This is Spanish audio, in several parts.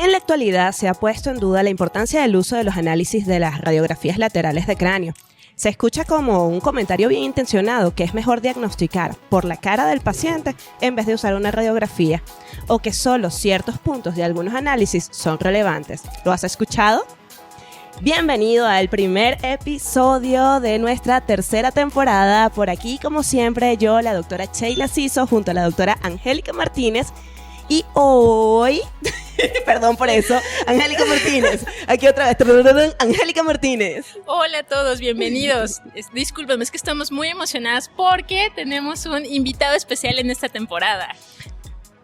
En la actualidad se ha puesto en duda la importancia del uso de los análisis de las radiografías laterales de cráneo. Se escucha como un comentario bien intencionado que es mejor diagnosticar por la cara del paciente en vez de usar una radiografía, o que solo ciertos puntos de algunos análisis son relevantes. ¿Lo has escuchado? Bienvenido al primer episodio de nuestra tercera temporada. Por aquí, como siempre, yo, la doctora Sheila Ciso, junto a la doctora Angélica Martínez. Y hoy, perdón por eso, Angélica Martínez, aquí otra vez, Angélica Martínez. Hola a todos, bienvenidos. Discúlpenme, es que estamos muy emocionadas porque tenemos un invitado especial en esta temporada.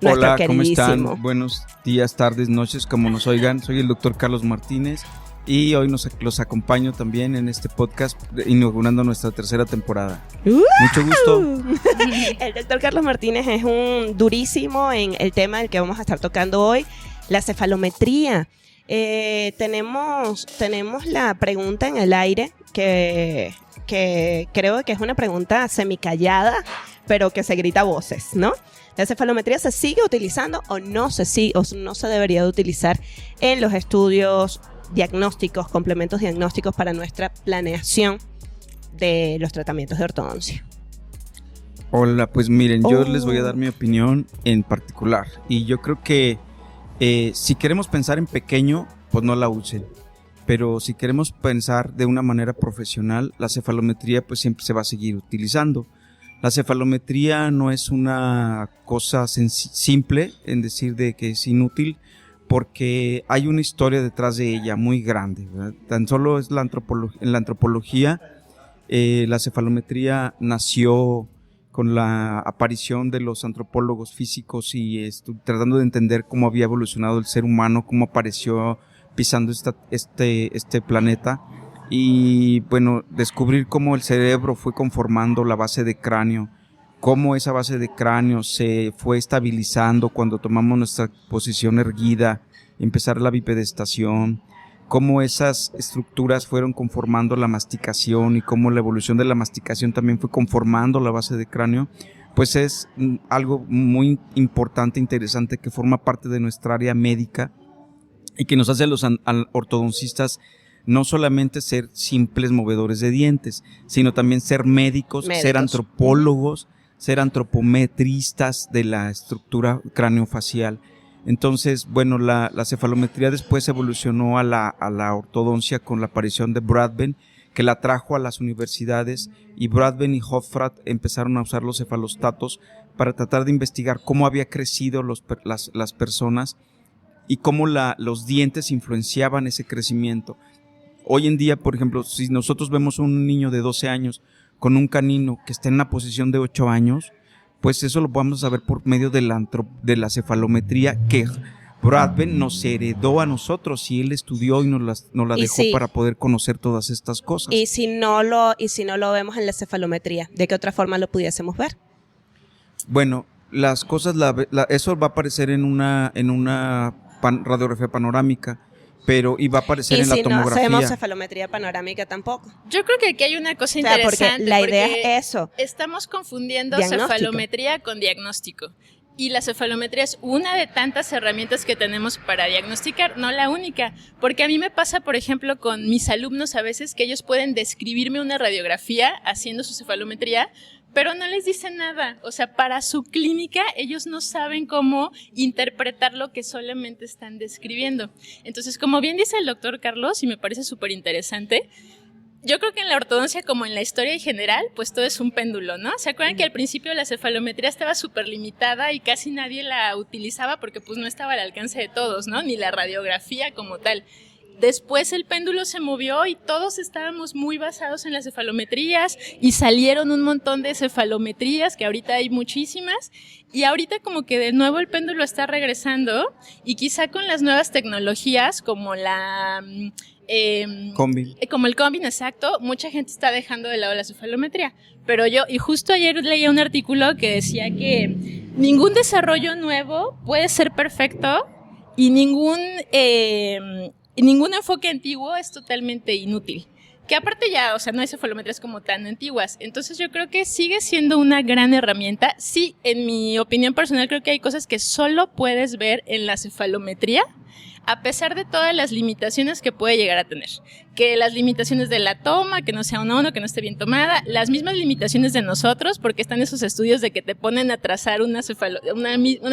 Hola, ¿cómo están? Buenos días, tardes, noches, como nos oigan. Soy el doctor Carlos Martínez y hoy los acompaño también en este podcast inaugurando nuestra tercera temporada. Mucho gusto. El doctor Carlos Martínez es un durísimo en el tema del que vamos a estar tocando hoy, la cefalometría. Tenemos la pregunta en el aire que creo que es una pregunta semicallada, pero que se grita a voces, ¿no? ¿La cefalometría se sigue utilizando o no se debería de utilizar en los estudios diagnósticos, complementos diagnósticos para nuestra planeación de los tratamientos de ortodoncia? Hola, pues miren, yo les voy a dar mi opinión en particular. Y yo creo que si queremos pensar en pequeño, pues no la usen. Pero si queremos pensar de una manera profesional, la cefalometría pues siempre se va a seguir utilizando. La cefalometría no es una cosa simple en decir de que es inútil, porque hay una historia detrás de ella muy grande, ¿verdad? Tan solo es en la antropología, la cefalometría nació con la aparición de los antropólogos físicos y tratando de entender cómo había evolucionado el ser humano, cómo apareció pisando este planeta, y bueno, descubrir cómo el cerebro fue conformando la base de cráneo, cómo esa base de cráneo se fue estabilizando cuando tomamos nuestra posición erguida, empezar la bipedestación, cómo esas estructuras fueron conformando la masticación y cómo la evolución de la masticación también fue conformando la base de cráneo, pues es algo muy importante, interesante, que forma parte de nuestra área médica y que nos hace a los ortodoncistas no solamente ser simples movedores de dientes, sino también ser médicos. Ser antropólogos, ser antropometristas de la estructura craneofacial. Entonces, bueno, la cefalometría después evolucionó a la ortodoncia con la aparición de Bradben, que la trajo a las universidades, y Bradben y Hofrath empezaron a usar los cefalostatos para tratar de investigar cómo había crecido las personas y cómo los dientes influenciaban ese crecimiento. Hoy en día, por ejemplo, si nosotros vemos un niño de 12 años con un canino que está en una posición de 8 años, pues eso lo podemos saber por medio de la cefalometría que Bradben nos heredó a nosotros, y él estudió y nos la dejó para poder conocer todas estas cosas. Y si no lo vemos en la cefalometría, ¿de qué otra forma lo pudiésemos ver? Bueno, las cosas, eso va a aparecer en una radiografía panorámica, pero iba a aparecer en la tomografía. Y si no hacemos cefalometría panorámica tampoco. Yo creo que aquí hay una cosa interesante. Porque la idea es eso. Estamos confundiendo cefalometría con diagnóstico. Y la cefalometría es una de tantas herramientas que tenemos para diagnosticar, no la única. Porque a mí me pasa, por ejemplo, con mis alumnos a veces que ellos pueden describirme una radiografía haciendo su cefalometría, pero no les dicen nada. O sea, para su clínica ellos no saben cómo interpretar lo que solamente están describiendo. Entonces, como bien dice el doctor Carlos, y me parece súper interesante, yo creo que en la ortodoncia, como en la historia en general, pues todo es un péndulo, ¿no? ¿Se acuerdan que al principio la cefalometría estaba súper limitada y casi nadie la utilizaba porque pues no estaba al alcance de todos, ¿no? Ni la radiografía como tal. Después el péndulo se movió y todos estábamos muy basados en las cefalometrías y salieron un montón de cefalometrías, que ahorita hay muchísimas, y ahorita como que de nuevo el péndulo está regresando, y quizá con las nuevas tecnologías como como el Combin, exacto, mucha gente está dejando de lado la cefalometría. Pero y justo ayer leía un artículo que decía que ningún desarrollo nuevo puede ser perfecto y ningún enfoque antiguo es totalmente inútil. Que aparte ya, o sea, no hay cefalometrías como tan antiguas. Entonces yo creo que sigue siendo una gran herramienta. Sí, en mi opinión personal creo que hay cosas que solo puedes ver en la cefalometría. a pesar de todas las limitaciones que puede llegar a tener, que las limitaciones de la toma, que no sea una, que no esté bien tomada, las mismas limitaciones de nosotros, porque están esos estudios de que te ponen a trazar una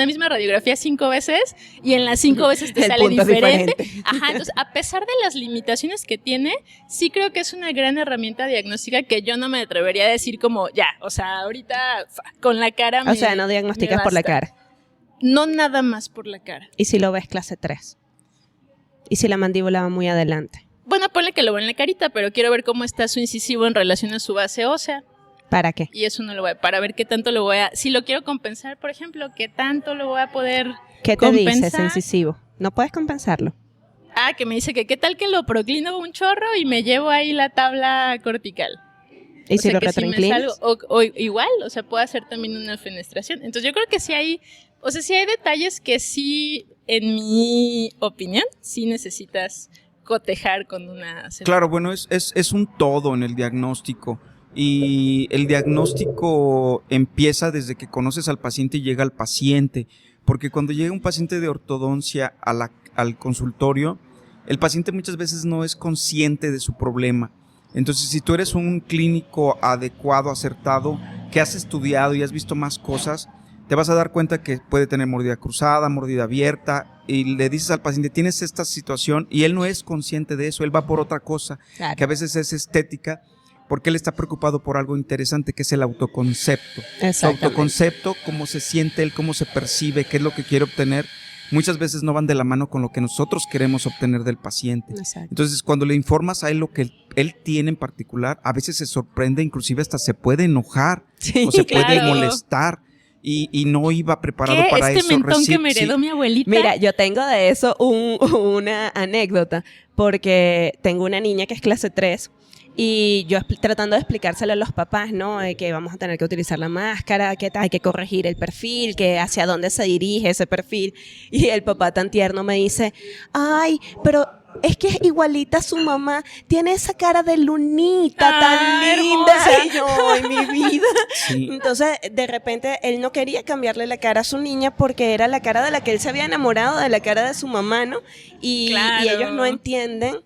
misma radiografía 5 veces y en las 5 veces te sale diferente. Ajá, entonces, a pesar de las limitaciones que tiene, sí creo que es una gran herramienta diagnóstica que yo no me atrevería a decir como, ya, o sea, ahorita con la cara O sea, no diagnosticas por la cara. No nada más por la cara. ¿Y si lo ves clase 3? ¿Y si la mandíbula va muy adelante? Bueno, ponle que lo veo en la carita, pero quiero ver cómo está su incisivo en relación a su base ósea. ¿Para qué? Y eso no lo voy a... Para ver qué tanto lo voy a... Si lo quiero compensar, por ejemplo, qué tanto lo voy a poder ¿Qué te dice ese incisivo? No puedes compensarlo. Que me dice que qué tal que lo proclino un chorro y me llevo ahí la tabla cortical. ¿Y si lo retroinclinas? O igual, o sea, puedo hacer también una fenestración. Entonces yo creo que sí hay... O sea, sí hay detalles que sí, en mi opinión, sí necesitas cotejar con una... Claro, bueno, es un todo en el diagnóstico. Y el diagnóstico empieza desde que conoces al paciente y llega al paciente. Porque cuando llega un paciente de ortodoncia al consultorio, el paciente muchas veces no es consciente de su problema. Entonces, si tú eres un clínico adecuado, acertado, que has estudiado y has visto más cosas, te vas a dar cuenta que puede tener mordida cruzada, mordida abierta, y le dices al paciente, tienes esta situación, y él no es consciente de eso, él va por otra cosa, claro, que a veces es estética, porque él está preocupado por algo interesante, que es el autoconcepto. Su autoconcepto, cómo se siente él, cómo se percibe, qué es lo que quiere obtener, muchas veces no van de la mano con lo que nosotros queremos obtener del paciente. Exacto. Entonces, cuando le informas a él lo que él tiene en particular, a veces se sorprende, inclusive hasta se puede enojar, o se puede molestar. Y no iba preparado para eso. ¿Este mentón que me heredó mi abuelita? Mira, yo tengo de eso una anécdota, porque tengo una niña que es clase 3 y yo tratando de explicárselo a los papás, ¿no? De que vamos a tener que utilizar la máscara, que hay que corregir el perfil, que hacia dónde se dirige ese perfil. Y el papá tan tierno me dice, ay, pero... es que es igualita a su mamá, tiene esa cara de lunita tan linda. Y yo, en mi vida. Sí. Entonces, de repente, él no quería cambiarle la cara a su niña porque era la cara de la que él se había enamorado, de la cara de su mamá, ¿no? Y ellos no entienden,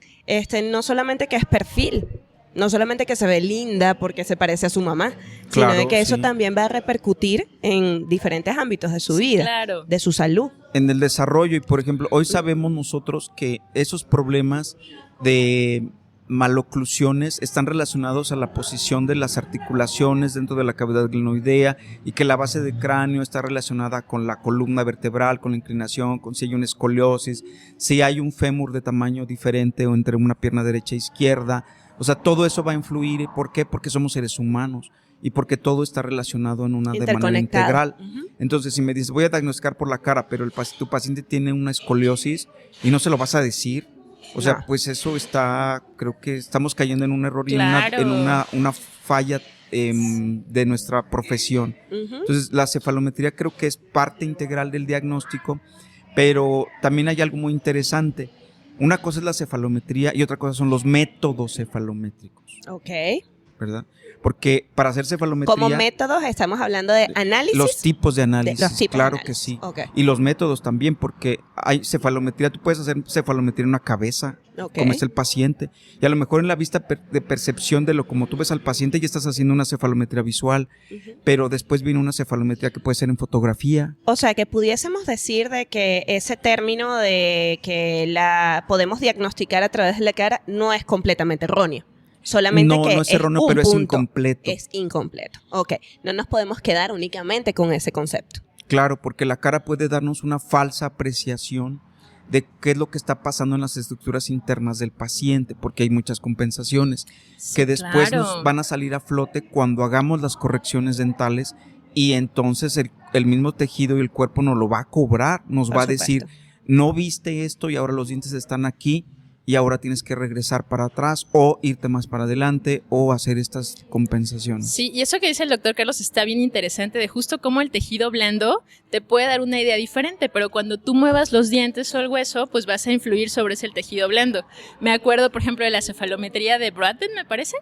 no solamente que es perfil, no solamente que se ve linda porque se parece a su mamá, sino de que eso también va a repercutir en diferentes ámbitos de su vida, de su salud. En el desarrollo, y por ejemplo, hoy sabemos nosotros que esos problemas de maloclusiones están relacionados a la posición de las articulaciones dentro de la cavidad glenoidea y que la base del cráneo está relacionada con la columna vertebral, con la inclinación, con si hay una escoliosis, si hay un fémur de tamaño diferente o entre una pierna derecha e izquierda. O sea, todo eso va a influir. ¿Por qué? Porque somos seres humanos y porque todo está relacionado de manera integral. Entonces, si me dices, voy a diagnosticar por la cara, pero tu paciente tiene una escoliosis y no se lo vas a decir, o sea, pues eso creo que estamos cayendo en un error y en una falla de nuestra profesión. Entonces, la cefalometría creo que es parte integral del diagnóstico, pero también hay algo muy interesante. Una cosa es la cefalometría y otra cosa son los métodos cefalométricos. Ok. ¿Verdad? Porque para hacer cefalometría... Como métodos estamos hablando de análisis. Los tipos de análisis, claro que sí. Okay. Y los métodos también, porque hay cefalometría, tú puedes hacer cefalometría en una cabeza, como es el paciente, y a lo mejor en la vista de percepción de lo como tú ves al paciente ya estás haciendo una cefalometría visual, pero después viene una cefalometría que puede ser en fotografía. O sea, que pudiésemos decir de que ese término de que la podemos diagnosticar a través de la cara no es completamente erróneo. Solamente no es erróneo, pero es incompleto. Es incompleto. Ok. No nos podemos quedar únicamente con ese concepto. Claro, porque la cara puede darnos una falsa apreciación de qué es lo que está pasando en las estructuras internas del paciente, porque hay muchas compensaciones que después nos van a salir a flote cuando hagamos las correcciones dentales y entonces el mismo tejido y el cuerpo nos lo va a cobrar, nos va a decir, no viste esto y ahora los dientes están aquí. Y ahora tienes que regresar para atrás o irte más para adelante o hacer estas compensaciones. Sí, y eso que dice el doctor Carlos está bien interesante de justo cómo el tejido blando te puede dar una idea diferente, pero cuando tú muevas los dientes o el hueso, pues vas a influir sobre ese tejido blando. Me acuerdo, por ejemplo, de la cefalometría de Bradden, me parece,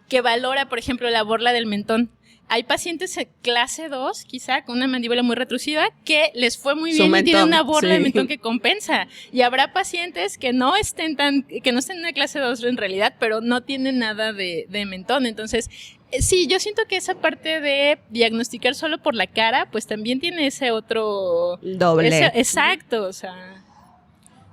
que valora, por ejemplo, la borla del mentón. Hay pacientes en clase 2, quizá, con una mandíbula muy retrotraída, que les fue muy bien y tienen una borla de mentón que compensa. Y habrá pacientes que no estén en una clase 2 en realidad, pero no tienen nada de mentón. Entonces, sí, yo siento que esa parte de diagnosticar solo por la cara, pues también tiene ese otro... doble. Exacto, o sea...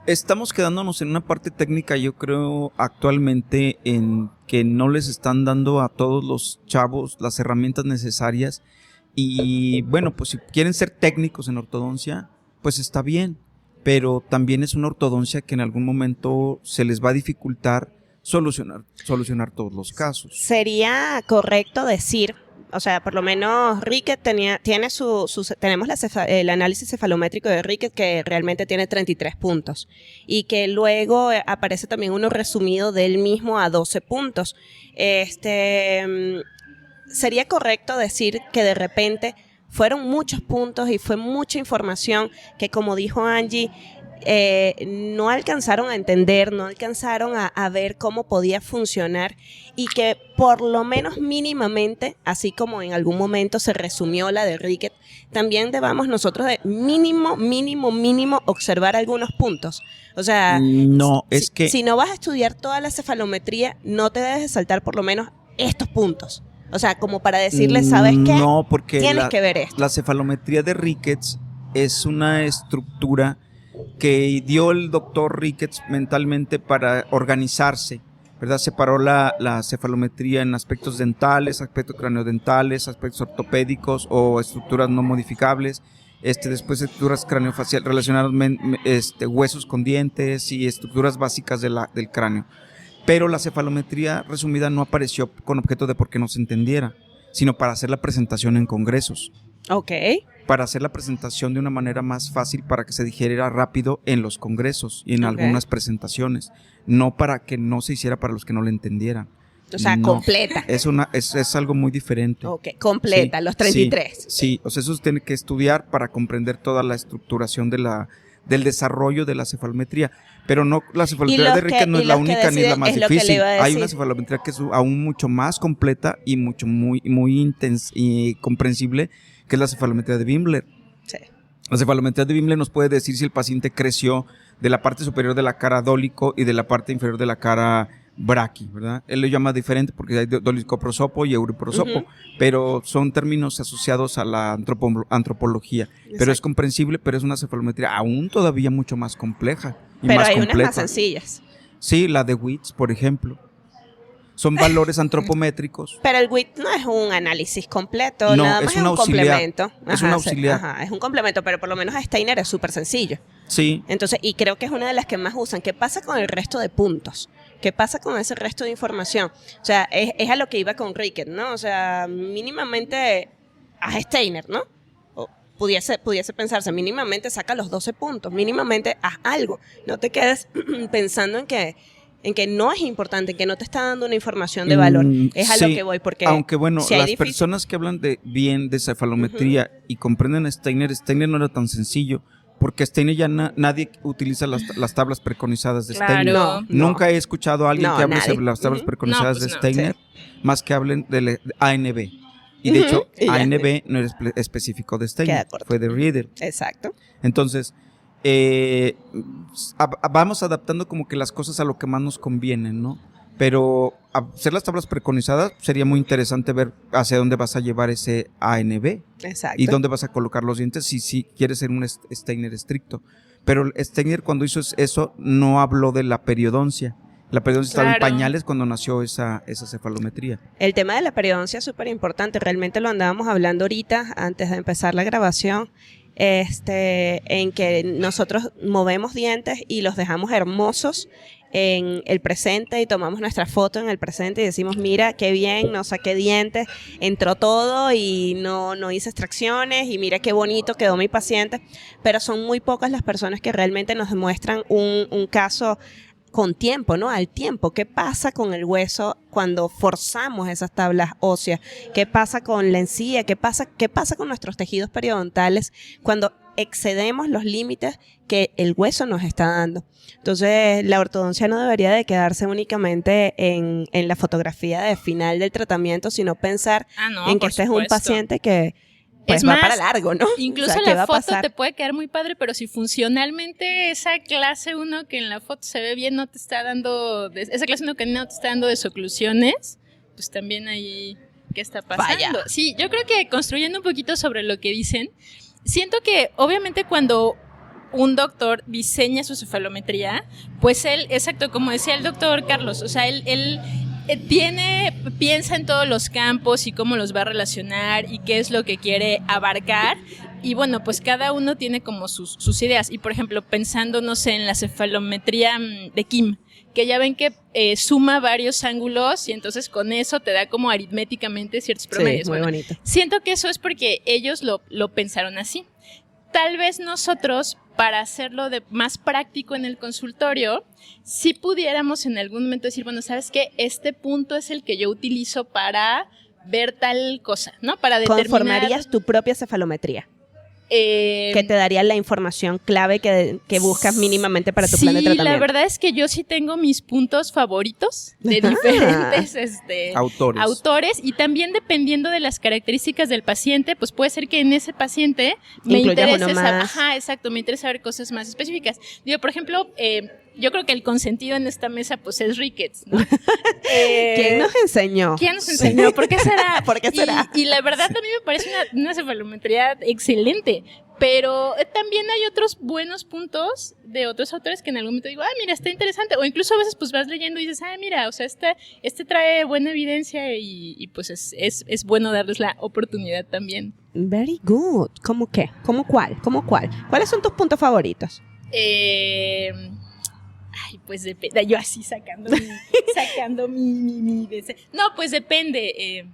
Estamos quedándonos en una parte técnica, yo creo, actualmente, en que no les están dando a todos los chavos las herramientas necesarias. Y bueno, pues si quieren ser técnicos en ortodoncia, pues está bien, pero también es una ortodoncia que en algún momento se les va a dificultar solucionar todos los casos. Sería correcto decir, o sea, por lo menos Rickett tenemos el análisis cefalométrico de Rickett, que realmente tiene 33 puntos, y que luego aparece también uno resumido del mismo a 12 puntos. Sería correcto decir que de repente fueron muchos puntos y fue mucha información que, como dijo Angie, no alcanzaron a entender, no alcanzaron a ver cómo podía funcionar, y que por lo menos mínimamente, así como en algún momento se resumió la de Rickett, también debamos nosotros de mínimo observar algunos puntos. O sea, no, es que si no vas a estudiar toda la cefalometría, no te debes de saltar por lo menos estos puntos. O sea, como para decirle, ¿sabes qué? No, porque tienes que ver esto. La cefalometría de Ricketts es una estructura que dio el doctor Ricketts mentalmente para organizarse, ¿verdad? Separó la cefalometría en aspectos dentales, aspectos craneodentales, aspectos ortopédicos o estructuras no modificables, después estructuras craneofaciales relacionadas, huesos con dientes y estructuras básicas del cráneo. Pero la cefalometría resumida no apareció con objeto de porque no se entendiera, sino para hacer la presentación en congresos. Ok. Para hacer la presentación de una manera más fácil, para que se digeriera rápido en los congresos y en algunas presentaciones, no para que no se hiciera para los que no le entendieran. O sea, no, completa. Es algo muy diferente. Ok, completa, sí, los 33. Sí, o sea, eso se tiene que estudiar para comprender toda la estructuración del desarrollo de la cefalometría. Pero no, la cefalometría de Rickett no es la única ni la más difícil. Hay una cefalometría que es aún mucho más completa y muy intensa y comprensible, que es la cefalometría de Wimler. Sí. La cefalometría de Wimler nos puede decir si el paciente creció de la parte superior de la cara dólico y de la parte inferior de la cara braqui, ¿verdad? Él lo llama diferente porque hay dolicoprosopo y euriprosopo, pero son términos asociados a la antropología. Exacto. Pero es comprensible, pero es una cefalometría aún todavía mucho más compleja y pero más hay completa. Unas más sencillas. Sí, la de Witts, por ejemplo. Son valores antropométricos. Pero el WIT no es un análisis completo, no, nada más es un complemento. Es un auxiliar. Ajá, es un complemento, pero por lo menos Steiner es súper sencillo. Sí. Entonces, y creo que es una de las que más usan. ¿Qué pasa con el resto de puntos? ¿Qué pasa con ese resto de información? O sea, es a lo que iba con Rickett, ¿no? O sea, mínimamente haz Steiner, ¿no? O pudiese pensarse, mínimamente saca los 12 puntos, mínimamente haz algo. No te quedes pensando en que no es importante, en que no te está dando una información de valor. Es a lo que voy, porque aunque bueno, las personas que hablan de cefalometría y comprenden a Steiner no era tan sencillo, porque Steiner ya nadie utiliza las tablas preconizadas de Steiner. No. Nunca he escuchado a alguien que hable sobre las tablas preconizadas de Steiner, más que hablen de ANB. Y de hecho, ANB no era específico de Steiner, fue de Rieder. Exacto. Entonces, vamos adaptando como que las cosas a lo que más nos conviene, ¿no? Pero hacer las tablas preconizadas sería muy interesante ver hacia dónde vas a llevar ese ANB. Exacto. Y dónde vas a colocar los dientes si quieres ser un Steiner estricto. Pero Steiner, cuando hizo eso, no habló de la periodoncia. La periodoncia estaba en pañales cuando nació esa cefalometría. El tema de la periodoncia es súper importante. Realmente lo andábamos hablando ahorita, antes de empezar la grabación, en que nosotros movemos dientes y los dejamos hermosos en el presente y tomamos nuestra foto en el presente y decimos, mira qué bien, no saqué dientes, entró todo y no hice extracciones y mira qué bonito quedó mi paciente, pero son muy pocas las personas que realmente nos demuestran un caso con tiempo, ¿no? Al tiempo. ¿Qué pasa con el hueso cuando forzamos esas tablas óseas? ¿Qué pasa con la encía? ¿Qué pasa con nuestros tejidos periodontales cuando excedemos los límites que el hueso nos está dando. Entonces, la ortodoncia no debería de quedarse únicamente en la fotografía de final del tratamiento, sino pensar en que este es un paciente que pues va para largo, ¿no? Incluso la foto te puede quedar muy padre, pero si funcionalmente esa clase 1 que en la foto se ve bien no te está dando, esa clase 1 que no te está dando desoclusiones, pues también ahí, ¿qué está pasando? Vaya. Sí, yo creo que construyendo un poquito sobre lo que dicen, siento que obviamente cuando un doctor diseña su cefalometría, pues él, exacto, como decía el doctor Carlos, o sea, él piensa en todos los campos y cómo los va a relacionar y qué es lo que quiere abarcar. Y bueno, pues cada uno tiene como sus ideas. Y por ejemplo, pensando, no sé, en la cefalometría de Kim, que ya ven que suma varios ángulos y entonces con eso te da como aritméticamente ciertos promedios. Sí, muy bonito. Siento que eso es porque ellos lo pensaron así. Tal vez nosotros, para hacerlo más práctico en el consultorio, si pudiéramos en algún momento decir, bueno, ¿sabes qué? Este punto es el que yo utilizo para ver tal cosa, ¿no? Para determinar... ¿Conformarías tu propia cefalometría? Que te daría la información clave que buscas mínimamente para tu plan de tratamiento. Sí, la verdad es que yo sí tengo mis puntos favoritos de diferentes autores y también dependiendo de las características del paciente, pues puede ser que en ese paciente me interese me interesa ver cosas más específicas. Digo, por ejemplo, yo creo que el consentido en esta mesa pues es Ricketts, ¿no? ¿Quién nos enseñó? ¿Por qué será? ¿Por qué será? Y la verdad a mí me parece una cefalometría excelente, pero también hay otros buenos puntos de otros autores que en algún momento digo, mira, está interesante, o incluso a veces pues vas leyendo y dices, mira, o sea, este trae buena evidencia y pues es bueno darles la oportunidad también. Very good. ¿Cómo qué? ¿Cómo cuál? ¿Cuáles son tus puntos favoritos? Pues depende, yo así sacando mi no, pues depende.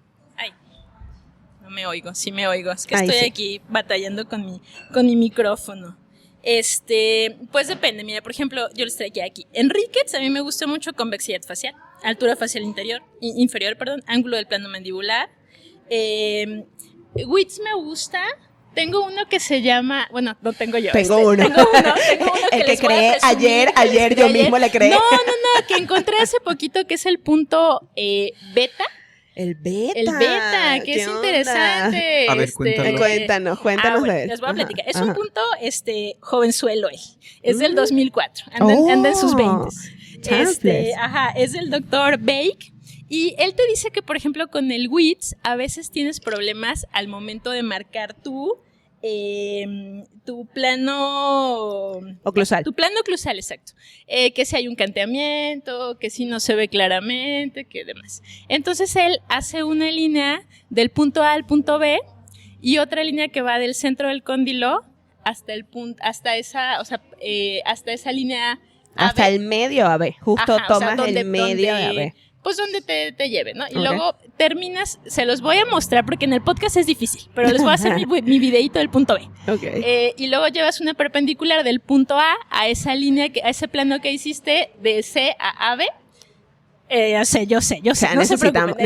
No me oigo, sí me oigo, es que estoy aquí batallando con mi micrófono. Pues depende, mira, por ejemplo, yo les traigo aquí. En Ricketts a mí me gusta mucho convexidad facial, altura facial inferior, ángulo del plano mandibular. Witz me gusta. Tengo uno que se llama, bueno, no tengo yo. Tengo uno que el que creé ayer yo mismo le creé. No, que encontré hace poquito que es el punto beta. El beta. El beta, que es interesante. A ver, cuéntanos de él. Les voy a platicar. Es un punto jovenzuelo él. Es del 2004. Anda en sus 20. Es del doctor Bake. Y él te dice que, por ejemplo, con el Witz a veces tienes problemas al momento de marcar tu plano oclusal. Tu plano oclusal, exacto. Que si hay un canteamiento, que si no se ve claramente, que demás. Entonces él hace una línea del punto A al punto B y otra línea que va del centro del cóndilo hasta esa línea AB. Hasta el medio AB. Justo tomas el medio de AB. Pues donde te lleve, ¿no? Y luego terminas, se los voy a mostrar porque en el podcast es difícil, pero les voy a hacer mi videito del punto B. Okay. Y luego llevas una perpendicular del punto A a esa línea, a ese plano que hiciste de C a AB. Yo sé. O sea, no necesitamos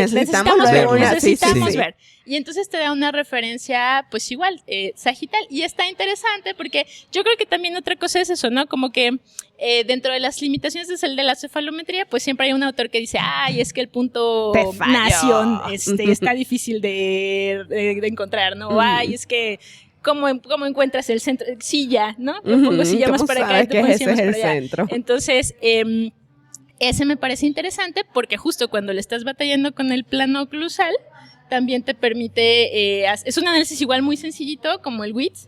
ver. Y entonces te da una referencia, pues igual, sagital. Y está interesante porque yo creo que también otra cosa es eso, ¿no? Como que dentro de las limitaciones de la cefalometría, pues siempre hay un autor que dice, es que el punto nación está difícil de encontrar, ¿no? Es que ¿Cómo encuentras el centro? Silla, ¿no? Lo pongo silla más para acá y te pones silla más para allá. Centro? Entonces, ese me parece interesante porque justo cuando le estás batallando con el plano oclusal, también te permite, es un análisis igual muy sencillito como el Witz,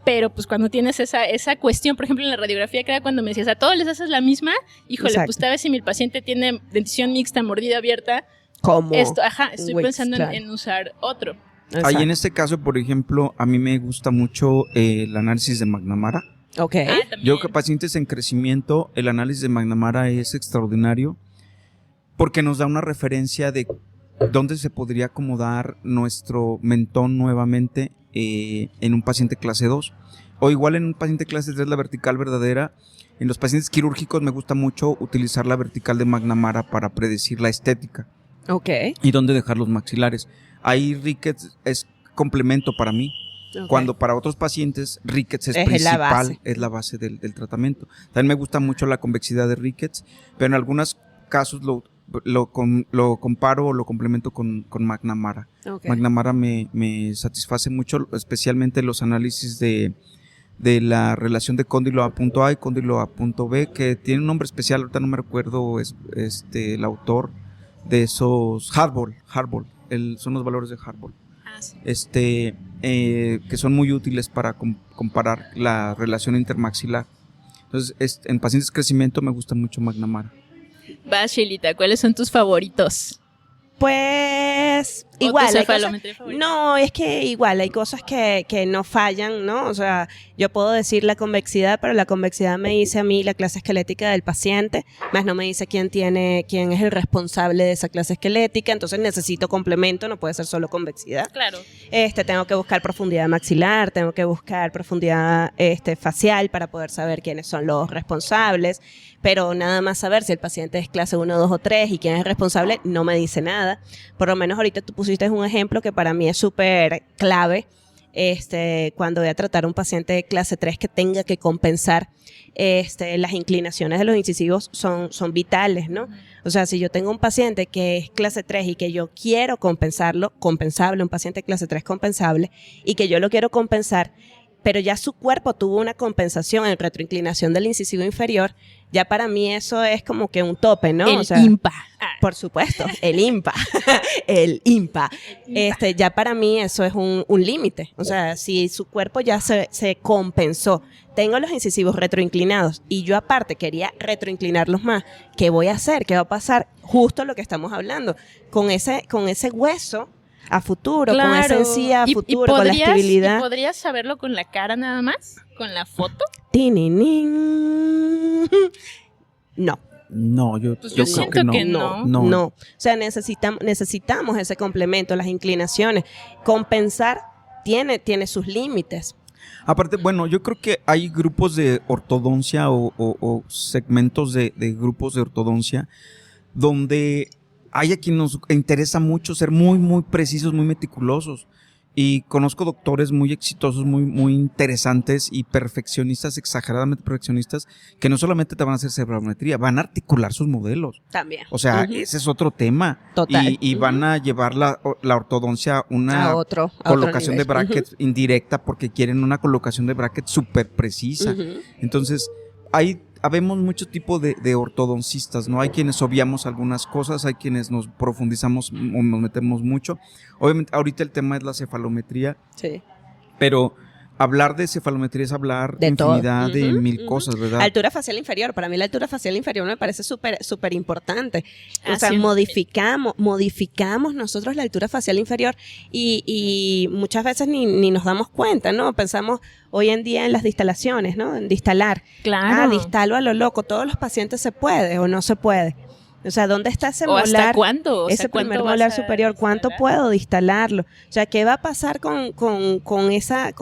pero pues cuando tienes esa cuestión, por ejemplo en la radiografía que era cuando me decías, a todos les haces la misma, híjole, exacto. Pues tal vez si mi paciente tiene dentición mixta, mordida abierta, ¿cómo? Estoy pensando en usar otro. Exacto. Ahí en este caso, por ejemplo, a mí me gusta mucho el análisis de McNamara. Ok. Yo que pacientes en crecimiento, el análisis de McNamara es extraordinario porque nos da una referencia de dónde se podría acomodar nuestro mentón nuevamente en un paciente clase 2 o igual en un paciente clase 3 la vertical verdadera. En los pacientes quirúrgicos me gusta mucho utilizar la vertical de McNamara para predecir la estética. Ok. Y dónde dejar los maxilares. Ahí Ricketts es complemento para mí. Okay. Cuando para otros pacientes rickets es principal, es la base del tratamiento. También me gusta mucho la convexidad de rickets, pero en algunos casos lo comparo o lo complemento con McNamara. Okay. McNamara me satisface mucho, especialmente los análisis de la relación de cóndilo A punto A y cóndilo A punto B, que tiene un nombre especial, ahorita no me recuerdo el autor de esos, Harbol, son los valores de Harbol. Que son muy útiles para comparar la relación intermaxilar. Entonces, en pacientes de crecimiento me gusta mucho McNamara. Va, Shelita, ¿cuáles son tus favoritos? Pues igual no, es que igual hay cosas que no fallan, ¿no? O sea, yo puedo decir la convexidad, pero la convexidad me dice a mí la clase esquelética del paciente, más no me dice quién es el responsable de esa clase esquelética, entonces necesito complemento, no puede ser solo convexidad. Claro. Tengo que buscar profundidad maxilar, tengo que buscar profundidad facial para poder saber quiénes son los responsables, pero nada más saber si el paciente es clase 1, 2 o 3 y quién es el responsable no me dice nada. Por lo menos ahorita tú pusiste un ejemplo que para mí es súper clave. Cuando voy a tratar a un paciente de clase 3 que tenga que compensar, las inclinaciones de los incisivos son vitales, ¿no? O sea, si yo tengo un paciente que es clase 3 y que yo quiero compensable, un paciente de clase 3 compensable, y que yo lo quiero compensar, pero ya su cuerpo tuvo una compensación en retroinclinación del incisivo inferior, ya para mí eso es como que un tope, ¿no? El IMPA. Por supuesto, el IMPA. El IMPA. Ya para mí eso es un límite. O sea, si su cuerpo ya se compensó, tengo los incisivos retroinclinados y yo aparte quería retroinclinarlos más, ¿qué voy a hacer? ¿Qué va a pasar? Justo lo que estamos hablando. Con ese hueso a futuro, claro, con esa encía a futuro, con la estibilidad. ¿Y podrías saberlo con la cara nada más? ¿Con la foto? No. No, yo siento creo que no. O sea, necesitamos ese complemento, las inclinaciones. Compensar tiene sus límites. Aparte, bueno, yo creo que hay grupos de ortodoncia o segmentos de grupos de ortodoncia donde hay a quien nos interesa mucho ser muy, muy precisos, muy meticulosos. Y conozco doctores muy exitosos, muy, muy interesantes y perfeccionistas, exageradamente perfeccionistas, que no solamente te van a hacer cefalometría, van a articular sus modelos. También. O sea, ese es otro tema. Total. Y van a llevar la ortodoncia a una colocación de brackets indirecta porque quieren una colocación de brackets súper precisa. Entonces, habemos mucho tipo de ortodoncistas, ¿no? Hay quienes obviamos algunas cosas, hay quienes nos profundizamos o nos metemos mucho. Obviamente, ahorita el tema es la cefalometría. Sí. Pero hablar de cefalometría es hablar de infinidad de mil cosas, ¿verdad? Altura facial inferior. Para mí la altura facial inferior me parece súper importante. O sea, modificamos nosotros la altura facial inferior y muchas veces ni nos damos cuenta, ¿no? Pensamos hoy en día en las distalaciones, ¿no? En distalar. Claro. Distalo a lo loco. ¿Todos los pacientes se puede o no se puede? O sea, ¿dónde está ese molar? ¿Hasta cuándo? Ese primer molar superior, ¿cuánto puedo distalarlo? O sea, ¿qué va a pasar con esa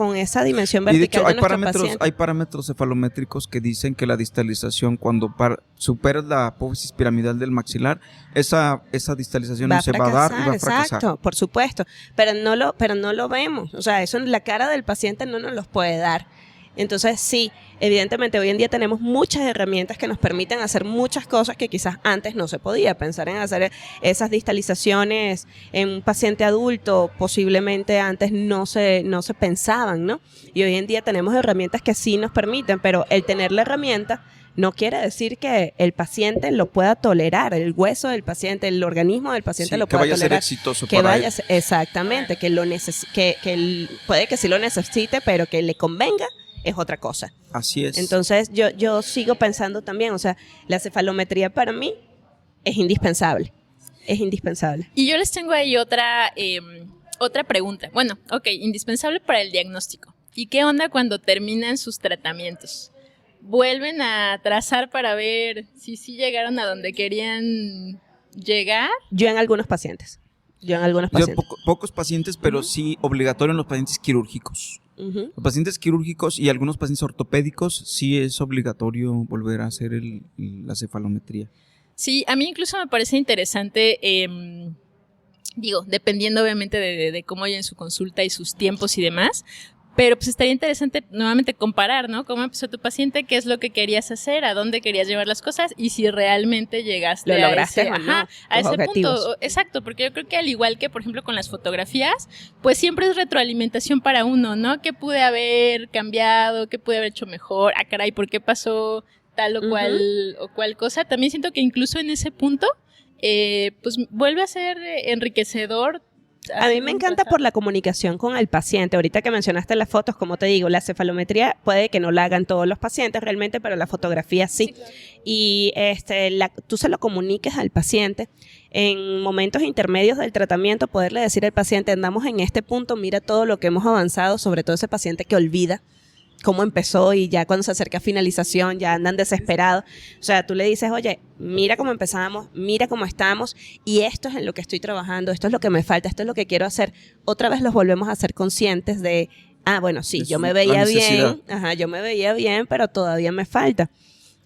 dimensión vertical? Y de hecho, de nuestro paciente? Hay parámetros cefalométricos que dicen que la distalización, cuando superas la apófisis piramidal del maxilar, esa distalización no se va a dar y va a fracasar. Exacto, por supuesto. Pero no lo vemos. O sea, eso en la cara del paciente no nos los puede dar. Entonces, sí, evidentemente hoy en día tenemos muchas herramientas que nos permiten hacer muchas cosas que quizás antes no se podía. Pensar en hacer esas distalizaciones en un paciente adulto, posiblemente antes no se pensaban, ¿no? Y hoy en día tenemos herramientas que sí nos permiten, pero el tener la herramienta no quiere decir que el paciente lo pueda tolerar, el hueso del paciente, el organismo del paciente lo pueda tolerar. Que vaya a ser exitoso para él. Exactamente, que puede que sí lo necesite, pero que le convenga es otra cosa. Así es. Entonces yo sigo pensando también, o sea, la cefalometría para mí es indispensable. Es indispensable. Y yo les tengo ahí otra pregunta. Bueno, indispensable para el diagnóstico. ¿Y qué onda cuando terminan sus tratamientos? ¿Vuelven a trazar para ver si sí llegaron a donde querían llegar? Yo en algunos pacientes. Pocos pacientes, pero sí obligatorio en los pacientes quirúrgicos. Los pacientes quirúrgicos y algunos pacientes ortopédicos sí es obligatorio volver a hacer la cefalometría. Sí, a mí incluso me parece interesante, dependiendo obviamente de cómo vayan su consulta y sus tiempos y demás, Pero pues estaría interesante nuevamente comparar, ¿no? Cómo empezó tu paciente, qué es lo que querías hacer, a dónde querías llevar las cosas y si realmente llegaste ¿lo lograste a ese, o no? A ese objetivos. punto. Exacto, porque yo creo que al igual que, por ejemplo, con las fotografías, pues siempre es retroalimentación para uno, ¿no? ¿Qué pude haber cambiado? ¿Qué pude haber hecho mejor? Ah, caray, ¿por qué pasó tal o cual cosa? También siento que incluso en ese punto, pues vuelve a ser enriquecedor. A mí me encanta por la comunicación con el paciente. Ahorita que mencionaste las fotos, como te digo, la cefalometría puede que no la hagan todos los pacientes realmente, pero la fotografía sí. Claro. Y tú se lo comuniques al paciente en momentos intermedios del tratamiento, poderle decir al paciente, andamos en este punto, mira todo lo que hemos avanzado, sobre todo ese paciente que olvida cómo empezó y ya cuando se acerca a finalización ya andan desesperados. O sea, tú le dices, oye, mira cómo empezamos, mira cómo estamos y esto es en lo que estoy trabajando, esto es lo que me falta, esto es lo que quiero hacer. Otra vez los volvemos a ser conscientes de, bueno, sí, yo me veía bien, pero todavía me falta.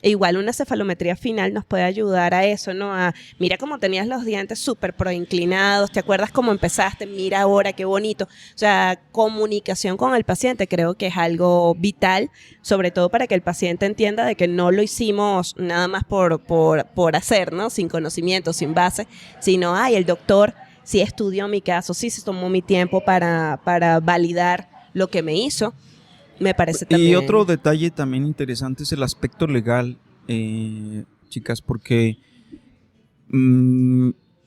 E igual una cefalometría final nos puede ayudar a eso, ¿no? Mira cómo tenías los dientes súper proinclinados, ¿te acuerdas cómo empezaste? Mira ahora, qué bonito. O sea, comunicación con el paciente creo que es algo vital, sobre todo para que el paciente entienda de que no lo hicimos nada más por hacer, ¿no? Sin conocimiento, sin base, sino, el doctor sí estudió mi caso, sí se tomó mi tiempo para validar lo que me hizo. Me parece también. Y otro detalle también interesante es el aspecto legal, chicas, porque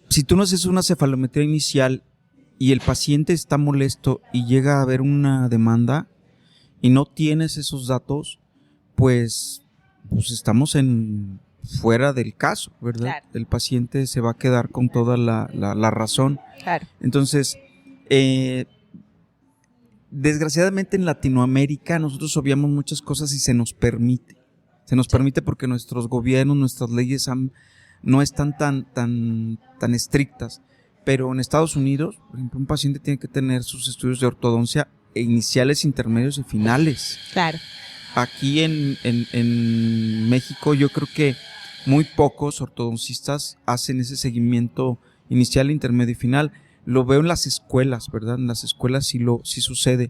si tú no haces una cefalometría inicial y el paciente está molesto y llega a haber una demanda y no tienes esos datos, pues estamos fuera del caso, ¿verdad? Claro. El paciente se va a quedar con toda la razón. Claro. Entonces, desgraciadamente en Latinoamérica nosotros obviamos muchas cosas y se nos permite. Se nos permite porque nuestros gobiernos, nuestras leyes no están tan estrictas. Pero en Estados Unidos, por ejemplo, un paciente tiene que tener sus estudios de ortodoncia iniciales, intermedios y finales. Claro. Aquí en México yo creo que muy pocos ortodoncistas hacen ese seguimiento inicial, intermedio y final. Lo veo en las escuelas, ¿verdad? En las escuelas sí sucede,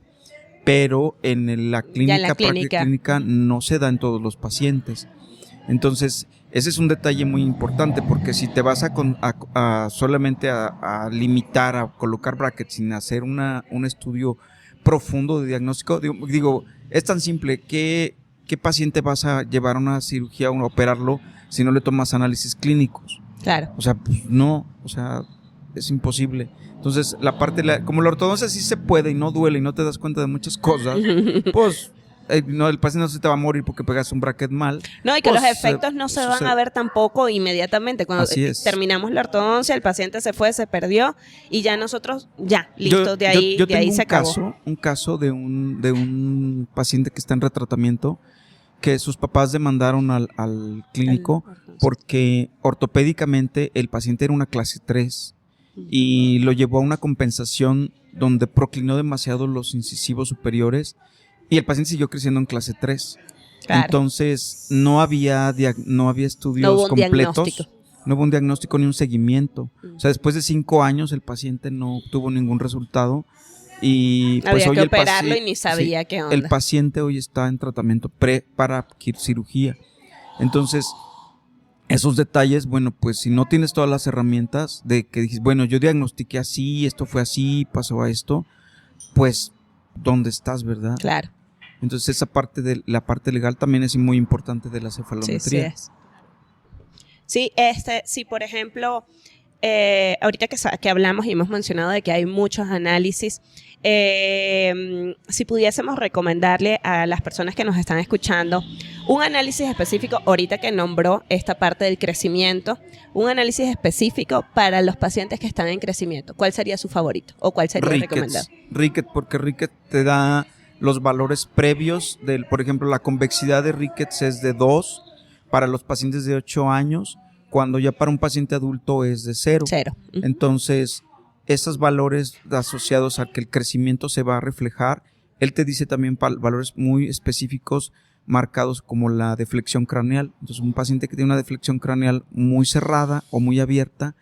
pero en la clínica no se da en todos los pacientes. Entonces, ese es un detalle muy importante, porque si te vas solamente a limitar, a colocar brackets sin hacer un estudio profundo de diagnóstico, digo, es tan simple, ¿qué paciente vas a llevar a una cirugía o a operarlo si no le tomas análisis clínicos? Claro. O sea, pues no, es imposible. Entonces, como la ortodoncia sí se puede y no duele y no te das cuenta de muchas cosas, pues el paciente no se te va a morir porque pegas un bracket mal. No, y que los efectos no se van a ver tampoco inmediatamente. Cuando terminamos la ortodoncia, el paciente se fue, se perdió y ya nosotros, listo, de ahí se acabó. Yo tengo un caso de un paciente que está en retratamiento, que sus papás demandaron al clínico porque ortopédicamente el paciente era una clase 3. Y lo llevó a una compensación donde proclinó demasiado los incisivos superiores y el paciente siguió creciendo en clase 3. Claro. Entonces no había estudios completos, no hubo un diagnóstico ni un seguimiento. O sea, después de 5 años el paciente no obtuvo ningún resultado y pues había que operarlo y ni sabía qué onda. El paciente hoy está en tratamiento para cirugía. Entonces, esos detalles, bueno, pues si no tienes todas las herramientas de que dices, bueno, yo diagnostiqué así, esto fue así, pasó a esto, pues, ¿dónde estás, verdad? Claro. Entonces esa parte de la parte legal también es muy importante de la cefalometría. Sí, sí, por ejemplo, ahorita que hablamos y hemos mencionado de que hay muchos análisis, si pudiésemos recomendarle a las personas que nos están escuchando un análisis específico, ahorita que nombró esta parte del crecimiento, un análisis específico para los pacientes que están en crecimiento, ¿cuál sería su favorito o cuál sería recomendado? Ricketts, porque Ricketts te da los valores previos por ejemplo, la convexidad de Ricketts es de 2 para los pacientes de 8 años, cuando ya para un paciente adulto es de 0. Uh-huh. Entonces, esos valores asociados a que el crecimiento se va a reflejar, él te dice también valores muy específicos marcados como la deflexión craneal. Entonces, un paciente que tiene una deflexión craneal muy cerrada o muy abierta,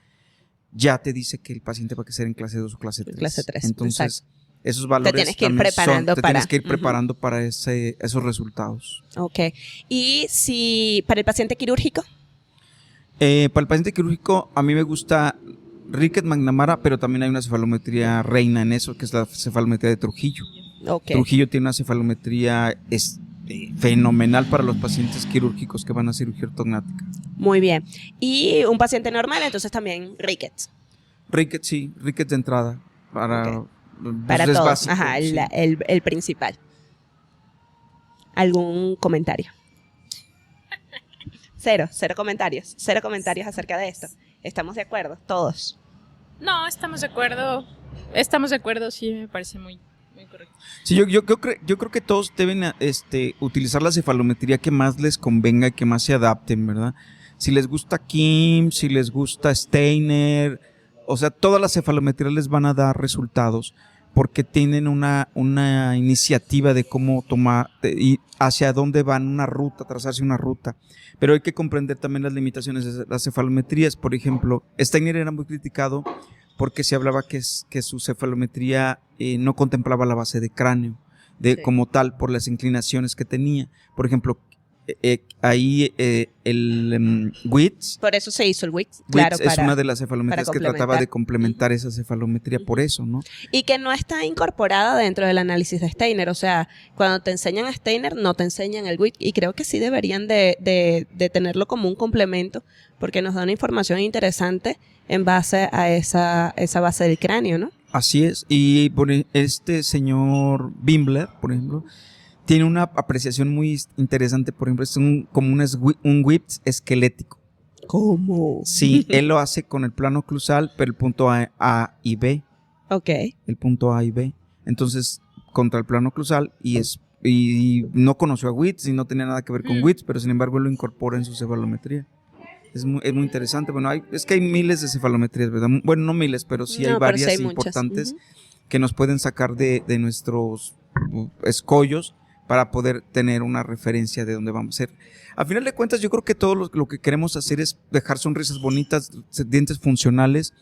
ya te dice que el paciente va a crecer en clase 2 o clase 3. Clase 3. Entonces, esos valores te tienes que ir preparando tienes que ir preparando para esos resultados. Ok. ¿Y si para el paciente quirúrgico? Para el paciente quirúrgico, a mí me gusta Rickett-McNamara, pero también hay una cefalometría reina en eso, que es la cefalometría de Trujillo. Okay. Trujillo tiene una cefalometría fenomenal para los pacientes quirúrgicos que van a cirugía ortognática. Muy bien. Y un paciente normal, entonces también Rickett. Rickett, sí, Rickett de entrada. Para todos. Básico, ajá, sí. el principal. ¿Algún comentario? Cero comentarios. Cero comentarios acerca de esto. ¿Estamos de acuerdo? Todos. No, estamos de acuerdo. Estamos de acuerdo, sí, me parece muy correcto. Sí, yo creo que todos deben utilizar la cefalometría que más les convenga y que más se adapten, ¿verdad? Si les gusta Kim, si les gusta Steiner, o sea, todas las cefalometrías les van a dar resultados porque tienen una iniciativa de cómo tomar y hacia dónde van una ruta, trazarse una ruta. Pero hay que comprender también las limitaciones de las cefalometrías. Por ejemplo, Steiner era muy criticado porque se hablaba que su cefalometría no contemplaba la base de cráneo como tal por las inclinaciones que tenía. Por ejemplo, ahí el Witz. Por eso se hizo el Witz. Claro, es una de las cefalometrías que trataba de complementar esa cefalometría por eso, ¿no? Y que no está incorporada dentro del análisis de Steiner. O sea, cuando te enseñan a Steiner, no te enseñan el Witz. Y creo que sí deberían de tenerlo como un complemento porque nos da una información interesante en base a esa base del cráneo, ¿no? Así es. Y por este señor Bimbler, por ejemplo, tiene una apreciación muy interesante. Por ejemplo, es como un Witz esquelético. ¿Cómo? Sí, él lo hace con el plano oclusal, pero el punto A y B. Ok. El punto A y B. Entonces, contra el plano oclusal y no conoció a Witz y no tenía nada que ver con Witz, pero sin embargo él lo incorpora en su cefalometría. Es muy interesante. Bueno, es que hay miles de cefalometrías, ¿verdad? Bueno, no miles, pero sí hay varias sí hay importantes que nos pueden sacar de nuestros escollos para poder tener una referencia de dónde vamos a ser. A final de cuentas, yo creo que todo lo que queremos hacer es dejar sonrisas bonitas, dientes funcionales,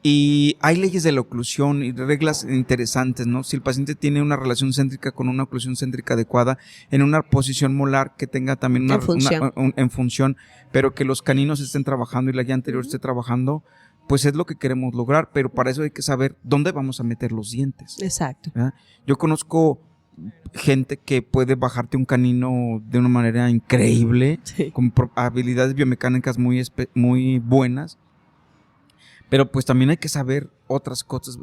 y hay leyes de la oclusión y reglas interesantes, ¿no? Si el paciente tiene una relación céntrica con una oclusión céntrica adecuada, en una posición molar que tenga también en función, pero que los caninos estén trabajando y la guía anterior esté trabajando, pues es lo que queremos lograr, pero para eso hay que saber dónde vamos a meter los dientes. Exacto. ¿Verdad? Yo conozco gente que puede bajarte un canino de una manera increíble, con habilidades biomecánicas muy buenas, pero pues también hay que saber otras cosas,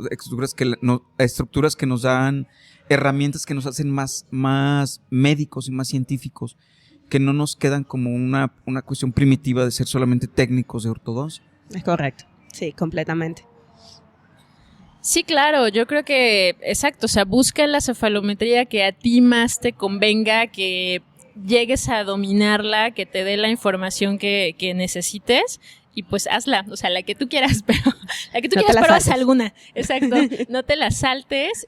estructuras que nos dan herramientas que nos hacen más médicos y más científicos, que no nos quedan como una cuestión primitiva de ser solamente técnicos de ortodoncia. Es correcto, sí, completamente. Sí, claro, yo creo que, exacto, o sea, busca la cefalometría que a ti más te convenga, que llegues a dominarla, que te dé la información que necesites y pues hazla, o sea, la que tú quieras, pero haz alguna, exacto, no te la saltes,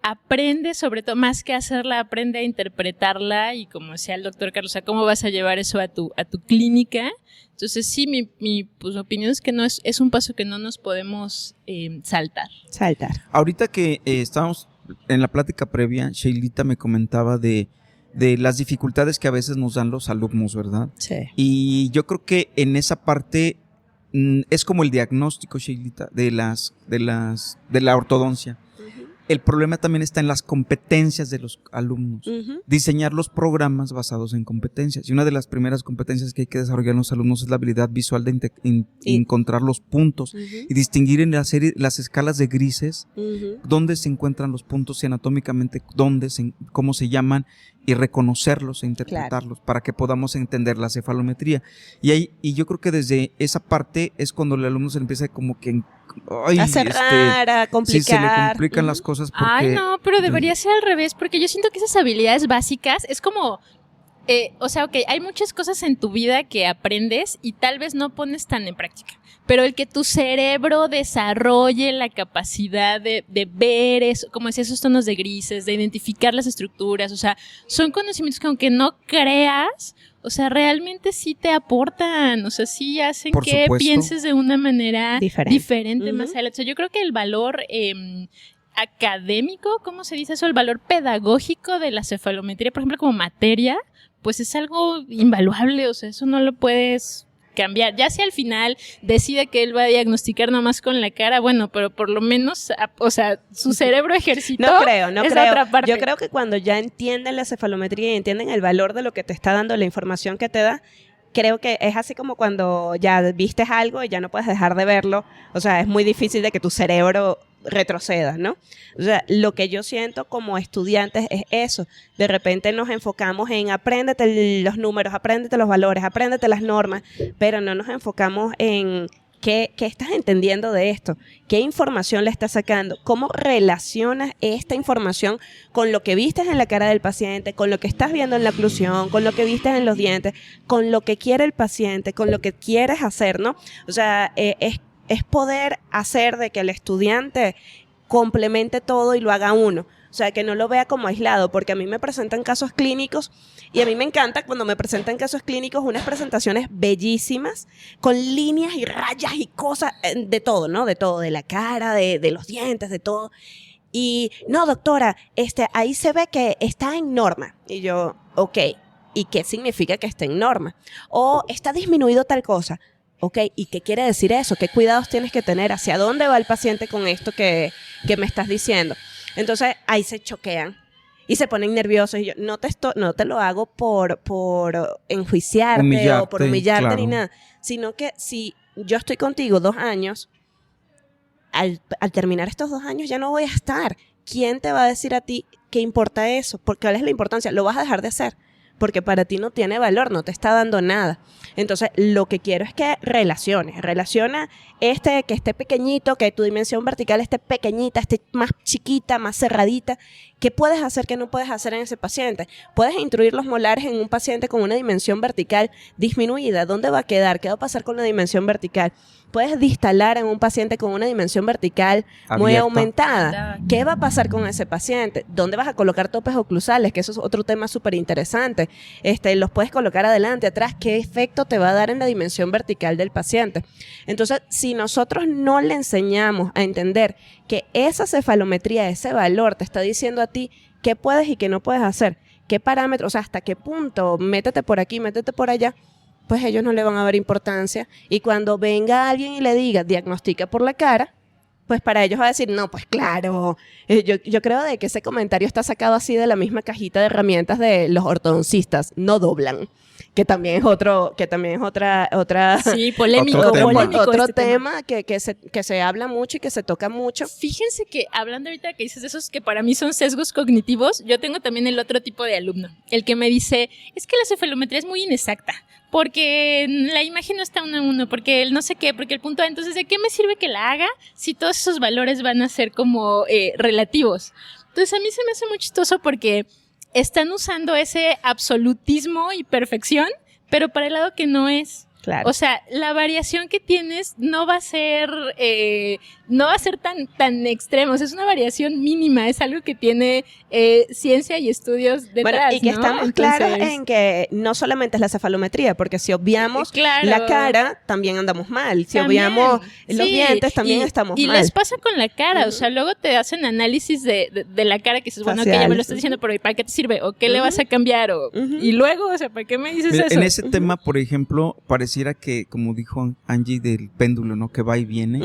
aprende sobre todo, más que hacerla, aprende a interpretarla y como decía el doctor Carlos, o sea, cómo vas a llevar eso a tu clínica. Entonces sí, mi pues, opinión es que no es un paso que no nos podemos saltar. Ahorita que estábamos en la plática previa, Sheilita me comentaba de las dificultades que a veces nos dan los alumnos, ¿verdad? Sí. Y yo creo que en esa parte es como el diagnóstico, Sheilita, de la ortodoncia. El problema también está en las competencias de los alumnos. Diseñar los programas basados en competencias. Y una de las primeras competencias que hay que desarrollar en los alumnos es la habilidad visual de encontrar los puntos y distinguir en las escalas de grises dónde se encuentran los puntos y anatómicamente cómo se llaman, y reconocerlos e interpretarlos para que podamos entender la cefalometría. Y yo creo que desde esa parte es cuando el alumno se empieza como que a cerrar, a complicar. Sí, se le complican las cosas porque... Ay, no, pero debería ser al revés, porque yo siento que esas habilidades básicas es como... o sea, ok, hay muchas cosas en tu vida que aprendes y tal vez no pones tan en práctica, pero el que tu cerebro desarrolle la capacidad de ver eso, como decía, esos tonos de grises, de identificar las estructuras, o sea, son conocimientos que aunque no creas, o sea, realmente sí te aportan, o sea, sí hacen que pienses de una manera diferente más adelante. O sea, yo creo que el valor académico, ¿cómo se dice eso? El valor pedagógico de la cefalometría, por ejemplo, como materia, pues es algo invaluable, o sea, eso no lo puedes cambiar. Ya si al final decide que él va a diagnosticar nomás con la cara, bueno, pero por lo menos, o sea, su cerebro ejercitó. No creo. Otra parte. Yo creo que cuando ya entienden la cefalometría y entienden el valor de lo que te está dando, la información que te da, creo que es así como cuando ya vistes algo y ya no puedes dejar de verlo. O sea, es muy difícil de que tu cerebro retroceda, ¿no? O sea, lo que yo siento como estudiantes es eso. De repente nos enfocamos en apréndete los números, apréndete los valores, apréndete las normas, pero no nos enfocamos en ¿qué estás entendiendo de esto? ¿Qué información le estás sacando? ¿Cómo relacionas esta información con lo que vistes en la cara del paciente, con lo que estás viendo en la oclusión, con lo que vistes en los dientes, con lo que quiere el paciente, con lo que quieres hacer, ¿no? O sea, es poder hacer de que el estudiante complemente todo y lo haga uno. O sea, que no lo vea como aislado, porque a mí me presentan casos clínicos y a mí me encanta cuando me presentan casos clínicos unas presentaciones bellísimas con líneas y rayas y cosas de todo, ¿no? De todo, de la cara, de los dientes, de todo. Y, no, doctora, ahí se ve que está en norma. Y yo, ok, ¿y qué significa que esté en norma? O está disminuido tal cosa. Ok, ¿y qué quiere decir eso? ¿Qué cuidados tienes que tener? ¿Hacia dónde va el paciente con esto que me estás diciendo? Entonces, ahí se choquean y se ponen nerviosos. Y yo, no te lo hago por enjuiciarte o por humillarte, claro, ni nada. Sino que si yo estoy contigo 2 años, al terminar estos 2 años ya no voy a estar. ¿Quién te va a decir a ti qué importa eso? Porque ¿cuál es la importancia? Lo vas a dejar de hacer. Porque para ti no tiene valor, no te está dando nada. Entonces, lo que quiero es que relaciona que esté pequeñito, que tu dimensión vertical esté pequeñita, esté más chiquita, más cerradita. ¿Qué puedes hacer que no puedes hacer en ese paciente? Puedes introducir los molares en un paciente con una dimensión vertical disminuida. ¿Dónde va a quedar? ¿Qué va a pasar con la dimensión vertical? Puedes distalar en un paciente con una dimensión vertical muy aumentada. ¿Qué va a pasar con ese paciente? ¿Dónde vas a colocar topes oclusales? Que eso es otro tema súper interesante. Los puedes colocar adelante, atrás. ¿Qué efecto te va a dar en la dimensión vertical del paciente? Entonces, si nosotros no le enseñamos a entender que esa cefalometría, ese valor, te está diciendo a ti qué puedes y qué no puedes hacer, qué parámetros, o sea, hasta qué punto, métete por aquí, métete por allá, pues ellos no le van a ver importancia. Y cuando venga alguien y le diga, diagnostica por la cara, pues para ellos va a decir, no, pues claro. Yo creo de que ese comentario está sacado así de la misma cajita de herramientas de los ortodoncistas, no doblan. Que también es otra sí, polémico, otro tema que se habla mucho y que se toca mucho. Fíjense que hablando ahorita que dices de esos que para mí son sesgos cognitivos, yo tengo también el otro tipo de alumno, el que me dice, es que la cefalometría es muy inexacta, porque la imagen no está 1 a 1, porque el no sé qué, porque el punto A, entonces ¿de qué me sirve que la haga si todos esos valores van a ser como relativos? Entonces a mí se me hace muy chistoso porque están usando ese absolutismo y perfección, pero para el lado que no es. Claro. O sea, la variación que tienes no va a ser tan extrema. O sea, es una variación mínima, es algo que tiene ciencia y estudios detrás. Bueno, y que ¿no? estamos claros en que no solamente es la cefalometría, porque si obviamos la cara, también andamos mal. Si obviamos los dientes, también estamos mal. Y les pasa con la cara, o sea, luego te hacen análisis de la cara que dices, bueno, que ya me lo estás diciendo, pero ¿para qué te sirve? ¿O qué le vas a cambiar? Y luego, o sea, ¿para qué me dices eso? En ese tema, por ejemplo, pareciera que, como dijo Angie, del péndulo, ¿no? Que va y viene,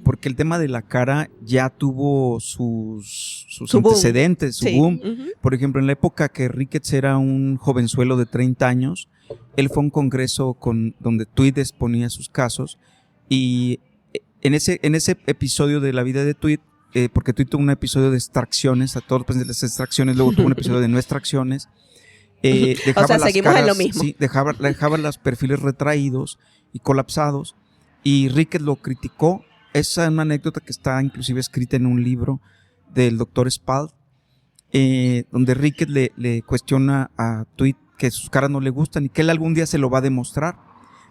porque el tema de la cara ya tuvo sus antecedentes, su boom. Por ejemplo, en la época que Ricketts era un jovenzuelo de 30 años, él fue a un congreso donde Tweed exponía sus casos, y en ese episodio de la vida de Tweed, porque Tweed tuvo un episodio de extracciones, a todos los pacientes de extracciones, luego tuvo un episodio de no extracciones. O sea, seguimos en lo mismo. Sí, dejaba los perfiles retraídos y colapsados, y Ricketts lo criticó. Esa es una anécdota que está inclusive escrita en un libro del doctor Spalt, donde Ricketts le cuestiona a Tweed que sus caras no le gustan y que él algún día se lo va a demostrar.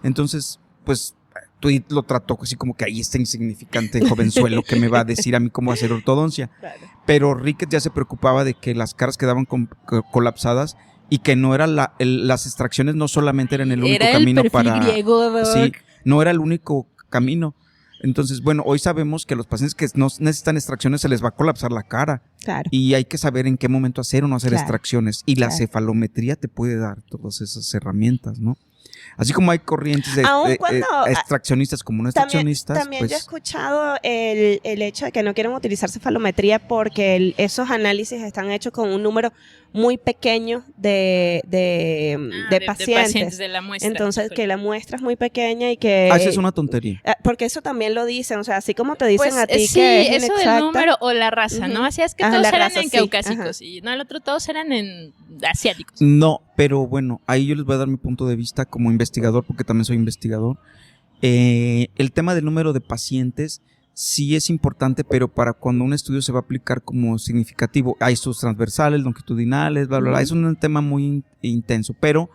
Entonces, pues Tweed lo trató así como que ahí está insignificante jovenzuelo que me va a decir a mí cómo hacer ortodoncia. Claro. Pero Ricketts ya se preocupaba de que las caras quedaban colapsadas y que no era las extracciones no solamente eran el único camino para... Griego, sí, no era el único camino. Entonces, bueno, hoy sabemos que los pacientes que no necesitan extracciones se les va a colapsar la cara. Claro. Y hay que saber en qué momento hacer o no hacer extracciones. Y la claro. cefalometría te puede dar todas esas herramientas, ¿no? Así como hay corrientes de extraccionistas como no extraccionistas. También pues, yo he escuchado el hecho de que no quieren utilizar cefalometría porque esos análisis están hechos con un número muy pequeño de pacientes de la muestra. Entonces, que la muestra es muy pequeña y que... Esa es una tontería. Porque eso también lo dicen, o sea, así como te dicen pues, a ti sí, que es eso del número o la raza, ¿no? Así es que todos eran en caucásicos y no, el otro todos eran en asiáticos. No, pero bueno, ahí yo les voy a dar mi punto de vista como investigador, porque también soy investigador. El tema del número de pacientes sí es importante, pero para cuando un estudio se va a aplicar como significativo, hay estudios transversales, longitudinales, bla, bla, bla. Es un tema muy intenso, pero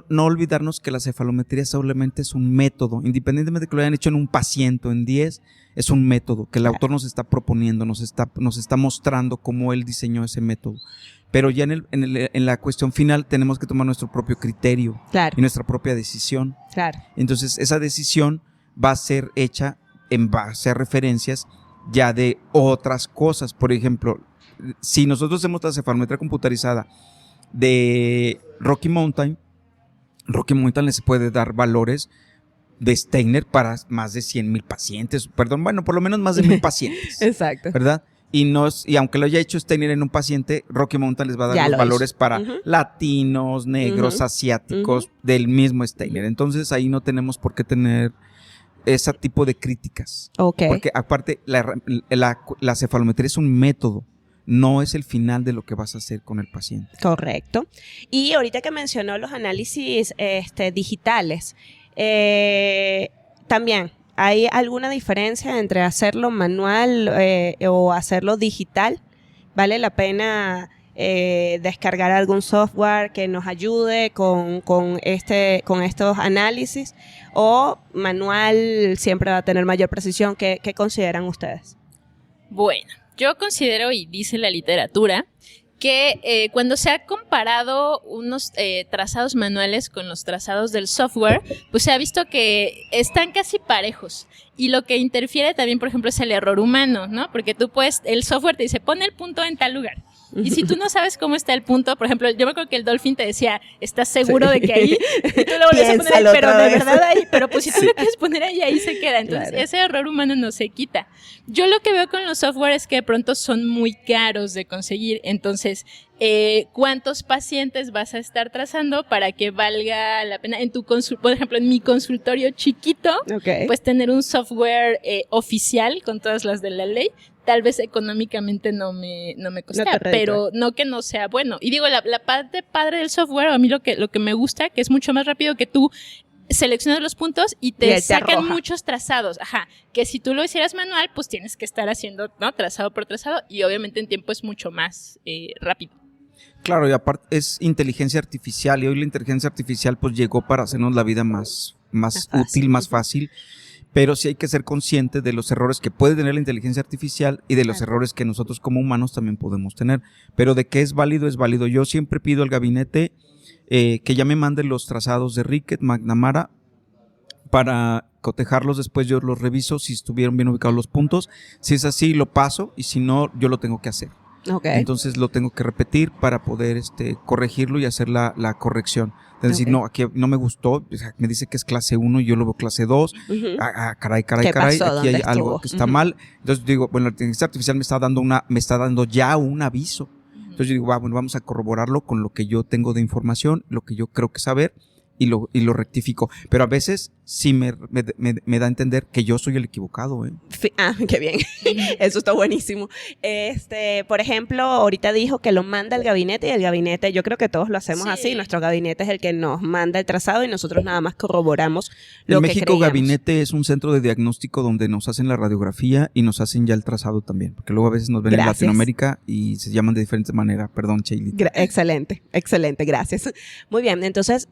no olvidarnos que la cefalometría solamente es un método, independientemente de que lo hayan hecho en un paciente o en 10, es un método que el autor nos está proponiendo, nos está mostrando cómo él diseñó ese método. Pero ya en la cuestión final tenemos que tomar nuestro propio criterio y nuestra propia decisión. Claro. Entonces esa decisión va a ser hecha en base a referencias ya de otras cosas. Por ejemplo, si nosotros hacemos la cefalometría computarizada de Rocky Mountain les puede dar valores de Steiner para más de 100,000 pacientes. Perdón, bueno, por lo menos más de 1,000 pacientes. Exacto. ¿Verdad? Y aunque lo haya hecho Steiner en un paciente, Rocky Mountain les va a dar los valores para latinos, negros, asiáticos, del mismo Steiner. Entonces ahí no tenemos por qué tener ese tipo de críticas. Okay. Porque aparte la cefalometría es un método, no es el final de lo que vas a hacer con el paciente. Correcto. Y ahorita que mencionó los análisis digitales, también, ¿hay alguna diferencia entre hacerlo manual o hacerlo digital? ¿Vale la pena descargar algún software que nos ayude con estos análisis? ¿O manual siempre va a tener mayor precisión? ¿Qué consideran ustedes? Bueno, yo considero, y dice la literatura, que cuando se ha comparado unos trazados manuales con los trazados del software, pues se ha visto que están casi parejos. Y lo que interfiere también, por ejemplo, es el error humano, ¿no? Porque el software te dice, pon el punto en tal lugar. Y si tú no sabes cómo está el punto, por ejemplo, yo me acuerdo que el Dolphin te decía, ¿estás seguro de que ahí? Y tú lo volvías a poner ahí, pero de verdad ahí, pero pues si tú lo quieres poner ahí se queda. Entonces ese error humano no se quita. Yo lo que veo con los software es que de pronto son muy caros de conseguir. Entonces, ¿cuántos pacientes vas a estar trazando para que valga la pena? Por ejemplo, en mi consultorio chiquito, pues tener un software oficial con todas las de la ley, tal vez económicamente no me costea, pero no que no sea bueno. Y digo, la parte padre del software, a mí lo que me gusta, que es mucho más rápido que tú seleccionas los puntos y te sacan muchos trazados. Ajá, que si tú lo hicieras manual, pues tienes que estar haciendo, ¿no? Trazado por trazado, y obviamente en tiempo es mucho más rápido. Claro, y aparte es inteligencia artificial, y hoy la inteligencia artificial pues llegó para hacernos la vida más útil, más fácil. Pero sí hay que ser consciente de los errores que puede tener la inteligencia artificial y de los errores que nosotros como humanos también podemos tener. Pero de que es válido, es válido. Yo siempre pido al gabinete que ya me mande los trazados de Rickett, McNamara, para cotejarlos. Después yo los reviso si estuvieron bien ubicados los puntos. Si es así, lo paso, y si no, yo lo tengo que hacer. Entonces lo tengo que repetir para poder corregirlo y hacer la corrección. Es decir, no, aquí no me gustó, me dice que es clase 1 y yo lo veo clase 2. Caray, aquí hay algo que está mal. Entonces digo, bueno, la inteligencia artificial me está dando ya un aviso. Entonces yo digo, bueno, vamos a corroborarlo con lo que yo tengo de información, lo que yo creo que saber, y lo rectifico. Pero a veces sí me da a entender que yo soy el equivocado. Qué bien. Eso está buenísimo. Por ejemplo, ahorita dijo que lo manda el gabinete, y el gabinete, yo creo que todos lo hacemos así. Nuestro gabinete es el que nos manda el trazado y nosotros nada más corroboramos lo que creíamos. En México, gabinete es un centro de diagnóstico donde nos hacen la radiografía y nos hacen ya el trazado también. Porque luego a veces nos ven en Latinoamérica y se llaman de diferente manera. Perdón, Cheilita. Excelente, gracias. Muy bien, entonces,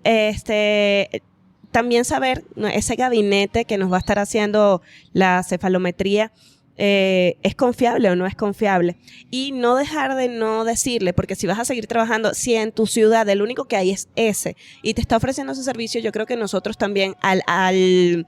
también saber, ¿no?, ese gabinete que nos va a estar haciendo la cefalometría, ¿es confiable o no es confiable? Y no dejar de no decirle, porque si vas a seguir trabajando, si en tu ciudad el único que hay es ese y te está ofreciendo ese servicio, yo creo que nosotros también al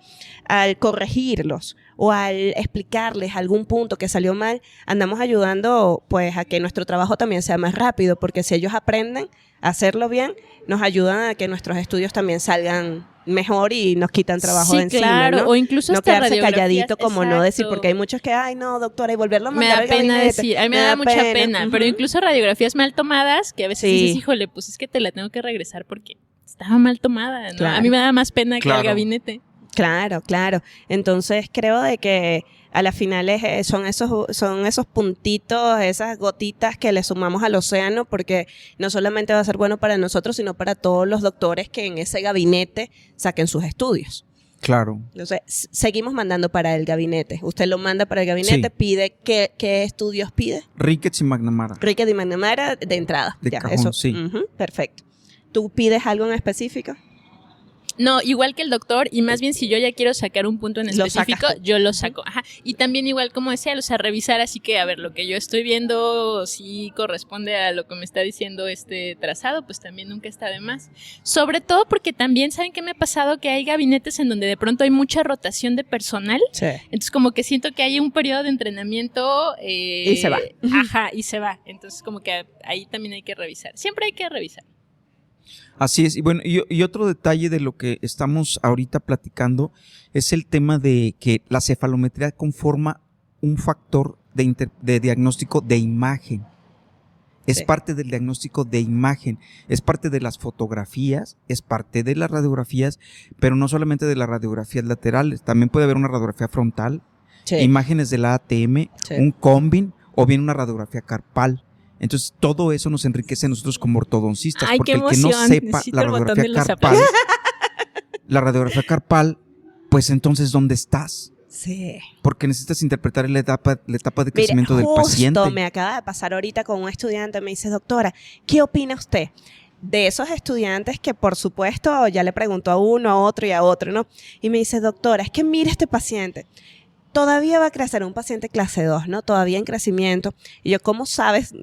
corregirlos o al explicarles algún punto que salió mal, andamos ayudando pues a que nuestro trabajo también sea más rápido, porque si ellos aprenden a hacerlo bien, nos ayudan a que nuestros estudios también salgan mejor y nos quitan trabajo de encima, claro, ¿no? O incluso no quedarse calladito como exacto. No decir, porque hay muchos que, ay no, doctora, y volverlo a mandar al gabinete. Me da pena decir, a mí me da mucha pena, pero incluso radiografías mal tomadas, que a veces dices, híjole, pues es que te la tengo que regresar porque estaba mal tomada, ¿no? Claro. A mí me da más pena que al gabinete. Claro. Entonces creo de que a las finales son esos puntitos, esas gotitas que le sumamos al océano, porque no solamente va a ser bueno para nosotros, sino para todos los doctores que en ese gabinete saquen sus estudios. Claro. Entonces, seguimos mandando para el gabinete. Usted lo manda para el gabinete, pide, ¿qué estudios pide? Ricketts y McNamara. Ricketts y McNamara de entrada. De cajón, eso. Sí. Perfecto. ¿Tú pides algo en específico? No, igual que el doctor, y más bien si yo ya quiero sacar un punto en específico, yo lo saco. Ajá. Y también igual como decía, o sea, revisar, así que a ver, lo que yo estoy viendo si corresponde a lo que me está diciendo este trazado, pues también nunca está de más. Sobre todo porque también, ¿saben qué me ha pasado? Que hay gabinetes en donde de pronto hay mucha rotación de personal. Sí. Entonces como que siento que hay un periodo de entrenamiento y se va. Ajá, y se va. Entonces como que ahí también hay que revisar. Siempre hay que revisar. Así es, y bueno, y otro detalle de lo que estamos ahorita platicando es el tema de que la cefalometría conforma un factor de diagnóstico de imagen. Es parte del diagnóstico de imagen, es parte de las fotografías, es parte de las radiografías, pero no solamente de las radiografías laterales, también puede haber una radiografía frontal, imágenes de la ATM, un combin o bien una radiografía carpal. Entonces, todo eso nos enriquece a nosotros como ortodoncistas. Ay, porque qué emoción. El que no sepa la radiografía carpal, pues entonces, ¿dónde estás? Sí. Porque necesitas interpretar la etapa de crecimiento del paciente. Justo me acaba de pasar ahorita con un estudiante, me dice, doctora, ¿qué opina usted de esos estudiantes que, por supuesto, ya le preguntó a uno, a otro y a otro, ¿no? Y me dice, doctora, es que mire este paciente. Todavía va a crecer un paciente clase 2, ¿no? Todavía en crecimiento. Y yo, ¿cómo sabes,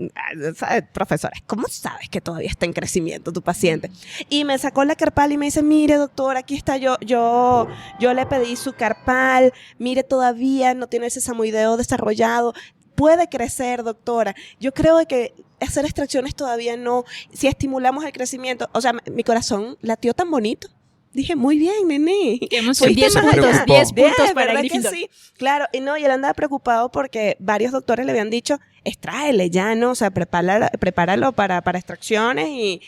profesora, cómo sabes que todavía está en crecimiento tu paciente? Y me sacó la carpal y me dice, mire, doctora, aquí está yo le pedí su carpal, mire, todavía no tiene ese samoideo desarrollado. Puede crecer, doctora. Yo creo que hacer extracciones todavía no. Si estimulamos el crecimiento, o sea, mi corazón latió tan bonito. Dije, muy bien, nene. Que hemos 10 puntos para Gryffindor. Sí, claro. Y él andaba preocupado porque varios doctores le habían dicho, extráele ya, ¿no? O sea, prepáralo para extracciones y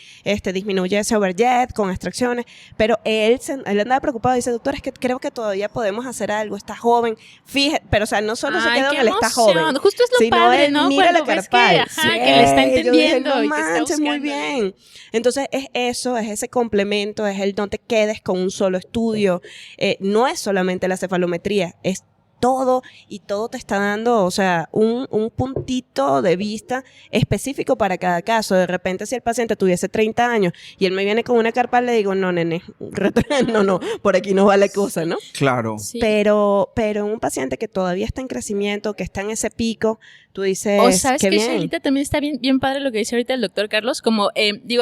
disminuye ese overjet con extracciones. Pero él andaba preocupado y dice, doctor, es que creo que todavía podemos hacer algo, está joven. Fíjate, pero o sea, no solo se quedó en el está joven. Justo es lo padre, ¿no? Mira la carpal. Que le está entendiendo. Yo dije, no y que está buscando. muy bien. Entonces, es ese complemento, es el no te quedes con un solo estudio. No es solamente la cefalometría, es todo, y todo te está dando, o sea, un puntito de vista específico para cada caso. De repente, si el paciente tuviese 30 años y él me viene con una carpal, le digo, no, nene, no, por aquí no va la cosa, ¿no? Claro. Sí. Pero un paciente que todavía está en crecimiento, que está en ese pico, tú dices, o sabes qué que bien. Shalita también está bien padre lo que dice ahorita el doctor Carlos, como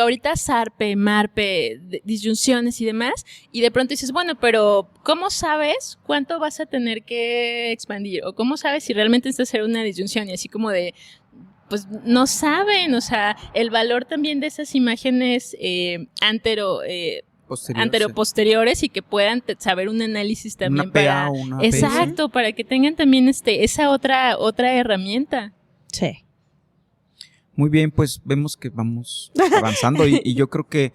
ahorita SARPE, MARPE, disyunciones y demás, y de pronto dices, bueno, pero ¿cómo sabes cuánto vas a tener que expandir? O ¿cómo sabes si realmente necesitas hacer una disyunción? Y así como de, pues no saben, o sea, el valor también de esas imágenes anteroposteriores y que puedan saber un análisis también una PA, exacto, para que tengan también esa otra herramienta. Sí. Muy bien, pues vemos que vamos avanzando y yo creo que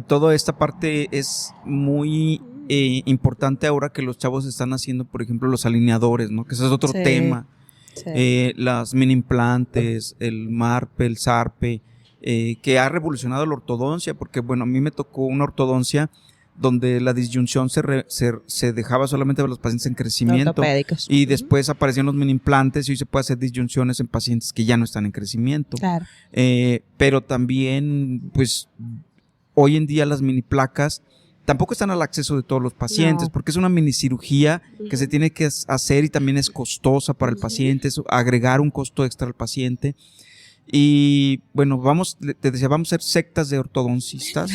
toda esta parte es muy importante ahora que los chavos están haciendo, por ejemplo, los alineadores, ¿no? Que ese es otro tema. Sí. Las mini implantes, el MARPE, el SARPE, que ha revolucionado la ortodoncia, porque bueno, a mí me tocó una ortodoncia donde la disyunción se dejaba solamente para los pacientes en crecimiento. Ortopédicos. Y después aparecían los mini implantes y hoy se puede hacer disyunciones en pacientes que ya no están en crecimiento. Claro. Pero también, pues, hoy en día las mini placas tampoco están al acceso de todos los pacientes, porque es una minicirugía que se tiene que hacer y también es costosa para el paciente, es agregar un costo extra al paciente. Y bueno, te decía, vamos a ser sectas de ortodoncistas.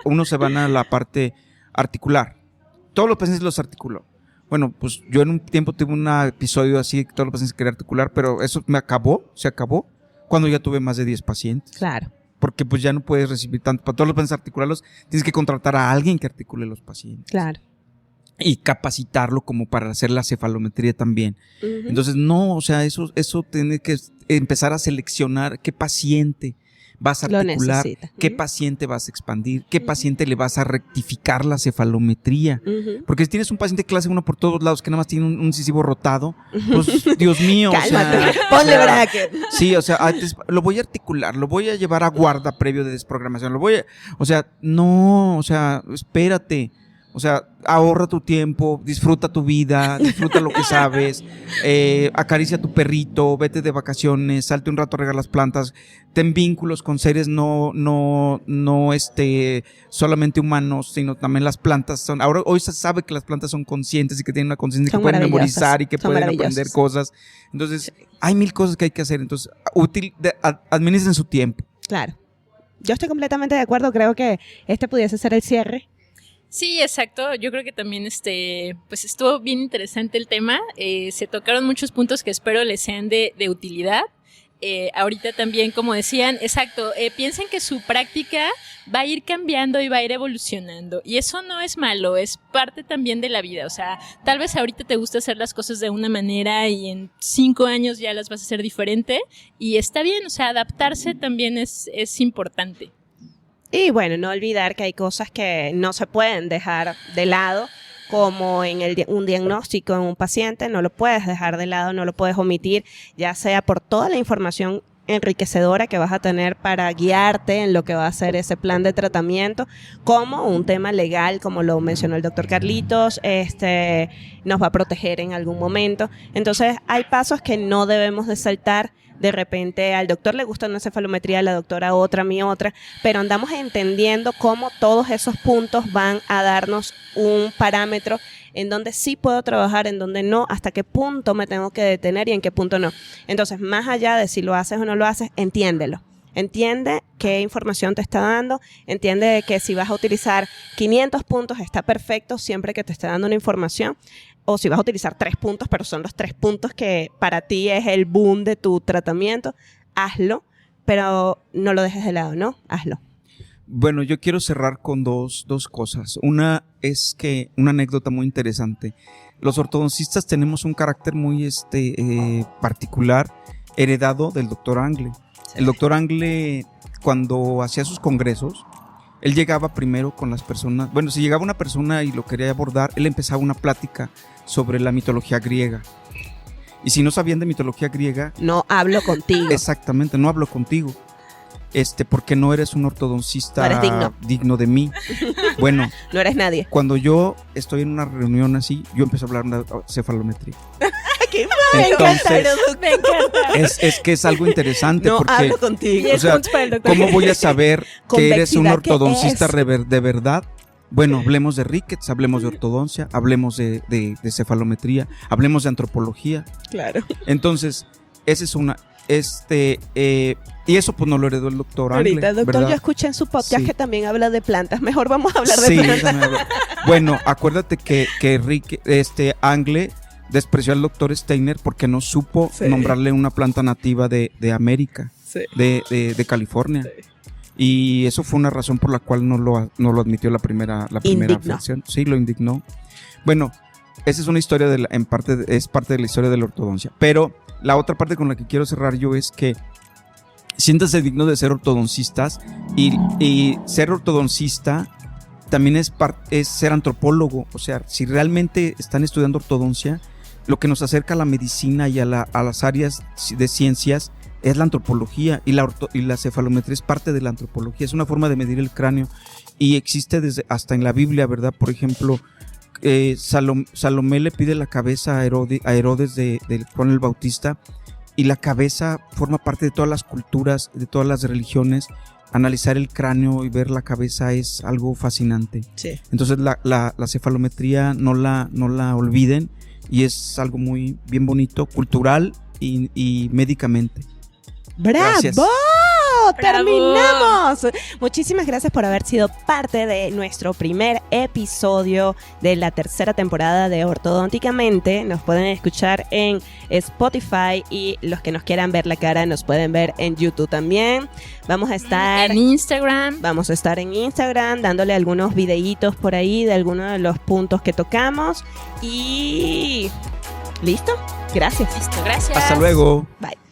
Unos se van a la parte articular. Todos los pacientes los articuló. Bueno, pues yo en un tiempo tuve un episodio así que todos los pacientes querían articular, pero eso se acabó cuando ya tuve más de 10 pacientes. Claro. Porque pues ya no puedes recibir tanto. Para todos los pacientes articularlos, tienes que contratar a alguien que articule los pacientes. Claro. Y capacitarlo como para hacer la cefalometría también. Entonces, no, o sea, eso tiene que empezar a seleccionar qué paciente vas a articular, qué paciente vas a expandir, qué paciente le vas a rectificar la cefalometría. Porque si tienes un paciente clase 1 por todos lados que nada más tiene un incisivo rotado, pues Dios mío, cálmate, ponle bracket. Sí, o sea, lo voy a articular, lo voy a llevar a guarda previo de desprogramación, espérate. O sea, ahorra tu tiempo, disfruta tu vida, disfruta lo que sabes, acaricia a tu perrito, vete de vacaciones, salte un rato a regar las plantas, ten vínculos con seres no solamente humanos, sino también las plantas hoy se sabe que las plantas son conscientes y que tienen una conciencia, que pueden memorizar y que pueden aprender cosas. Entonces, hay 1000 cosas que hay que hacer. Entonces, administren su tiempo. Claro. Yo estoy completamente de acuerdo, creo que pudiese ser el cierre. Sí, exacto. Yo creo que también pues estuvo bien interesante el tema. Se tocaron muchos puntos que espero les sean de utilidad. Ahorita también, como decían, exacto, piensen que su práctica va a ir cambiando y va a ir evolucionando. Y eso no es malo, es parte también de la vida. O sea, tal vez ahorita te gusta hacer las cosas de una manera y en 5 años ya las vas a hacer diferente. Y está bien, o sea, adaptarse también es importante. Y bueno, no olvidar que hay cosas que no se pueden dejar de lado, como en un diagnóstico en un paciente, no lo puedes dejar de lado, no lo puedes omitir, ya sea por toda la información enriquecedora que vas a tener para guiarte en lo que va a ser ese plan de tratamiento, como un tema legal, como lo mencionó el doctor Carlitos, nos va a proteger en algún momento. Entonces hay pasos que no debemos de saltar. De repente al doctor le gusta una cefalometría, a la doctora otra, a mí otra, pero andamos entendiendo cómo todos esos puntos van a darnos un parámetro en donde sí puedo trabajar, en donde no, hasta qué punto me tengo que detener y en qué punto no. Entonces, más allá de si lo haces o no lo haces, entiéndelo. Entiende qué información te está dando, entiende que si vas a utilizar 500 puntos está perfecto siempre que te esté dando una información, o si vas a utilizar 3 puntos, pero son los 3 puntos que para ti es el boom de tu tratamiento, hazlo, pero no lo dejes de lado, ¿no? Hazlo. Bueno, yo quiero cerrar con dos cosas. Una es que una anécdota muy interesante. Los ortodoncistas tenemos un carácter muy particular, heredado del doctor Angle. El doctor Angle, cuando hacía sus congresos, él llegaba primero con las personas. Bueno, si llegaba una persona y lo quería abordar, él empezaba una plática sobre la mitología griega. Y si no sabían de mitología griega... No hablo contigo. Exactamente, no hablo contigo. Porque no eres un ortodoncista digno de mí. Bueno. No eres nadie. Cuando yo estoy en una reunión así, yo empiezo a hablar de cefalometría. ¡Qué mal! Entonces, me encanta. Es que es algo interesante. No porque, hablo contigo. O sea, ¿cómo voy a saber que eres un ortodoncista de verdad? Bueno, hablemos de rickets, hablemos de ortodoncia, hablemos de cefalometría, hablemos de antropología. Claro. Entonces, esa es una... y eso pues no lo heredó el doctor Angle. Ahorita el doctor, ¿verdad? Yo escuché en su podcast que también habla de plantas. Mejor vamos a hablar de plantas. Bueno, acuérdate que Angle despreció al doctor Steiner porque no supo nombrarle una planta nativa de América, de California. Sí. Y eso fue una razón por la cual no lo admitió la primera versión. Sí, lo indignó. Bueno, esa es una historia es parte de la historia de la ortodoncia. Pero la otra parte con la que quiero cerrar yo es que siéntanse dignos de ser ortodoncistas y ser ortodoncista también es ser antropólogo. O sea, si realmente están estudiando ortodoncia, lo que nos acerca a la medicina y a las áreas de ciencias es la antropología, y la cefalometría es parte de la antropología, es una forma de medir el cráneo y existe hasta en la Biblia, ¿verdad? Por ejemplo, Salomé le pide la cabeza a Herodes de Juan el Bautista y la cabeza forma parte de todas las culturas, de todas las religiones. Analizar el cráneo y ver la cabeza es algo fascinante. Sí. Entonces la cefalometría no la olviden, y es algo muy bien bonito, cultural y médicamente. ¡Bravo! Gracias. ¡Terminamos! Muchísimas gracias por haber sido parte de nuestro primer episodio de la tercera temporada de Ortodónticamente. Nos pueden escuchar en Spotify, y los que nos quieran ver la cara nos pueden ver en YouTube también. Vamos a estar en Instagram. Vamos a estar en Instagram dándole algunos videitos por ahí de algunos de los puntos que tocamos. Y... ¿listo? Gracias. Listo, gracias. Hasta luego. Bye.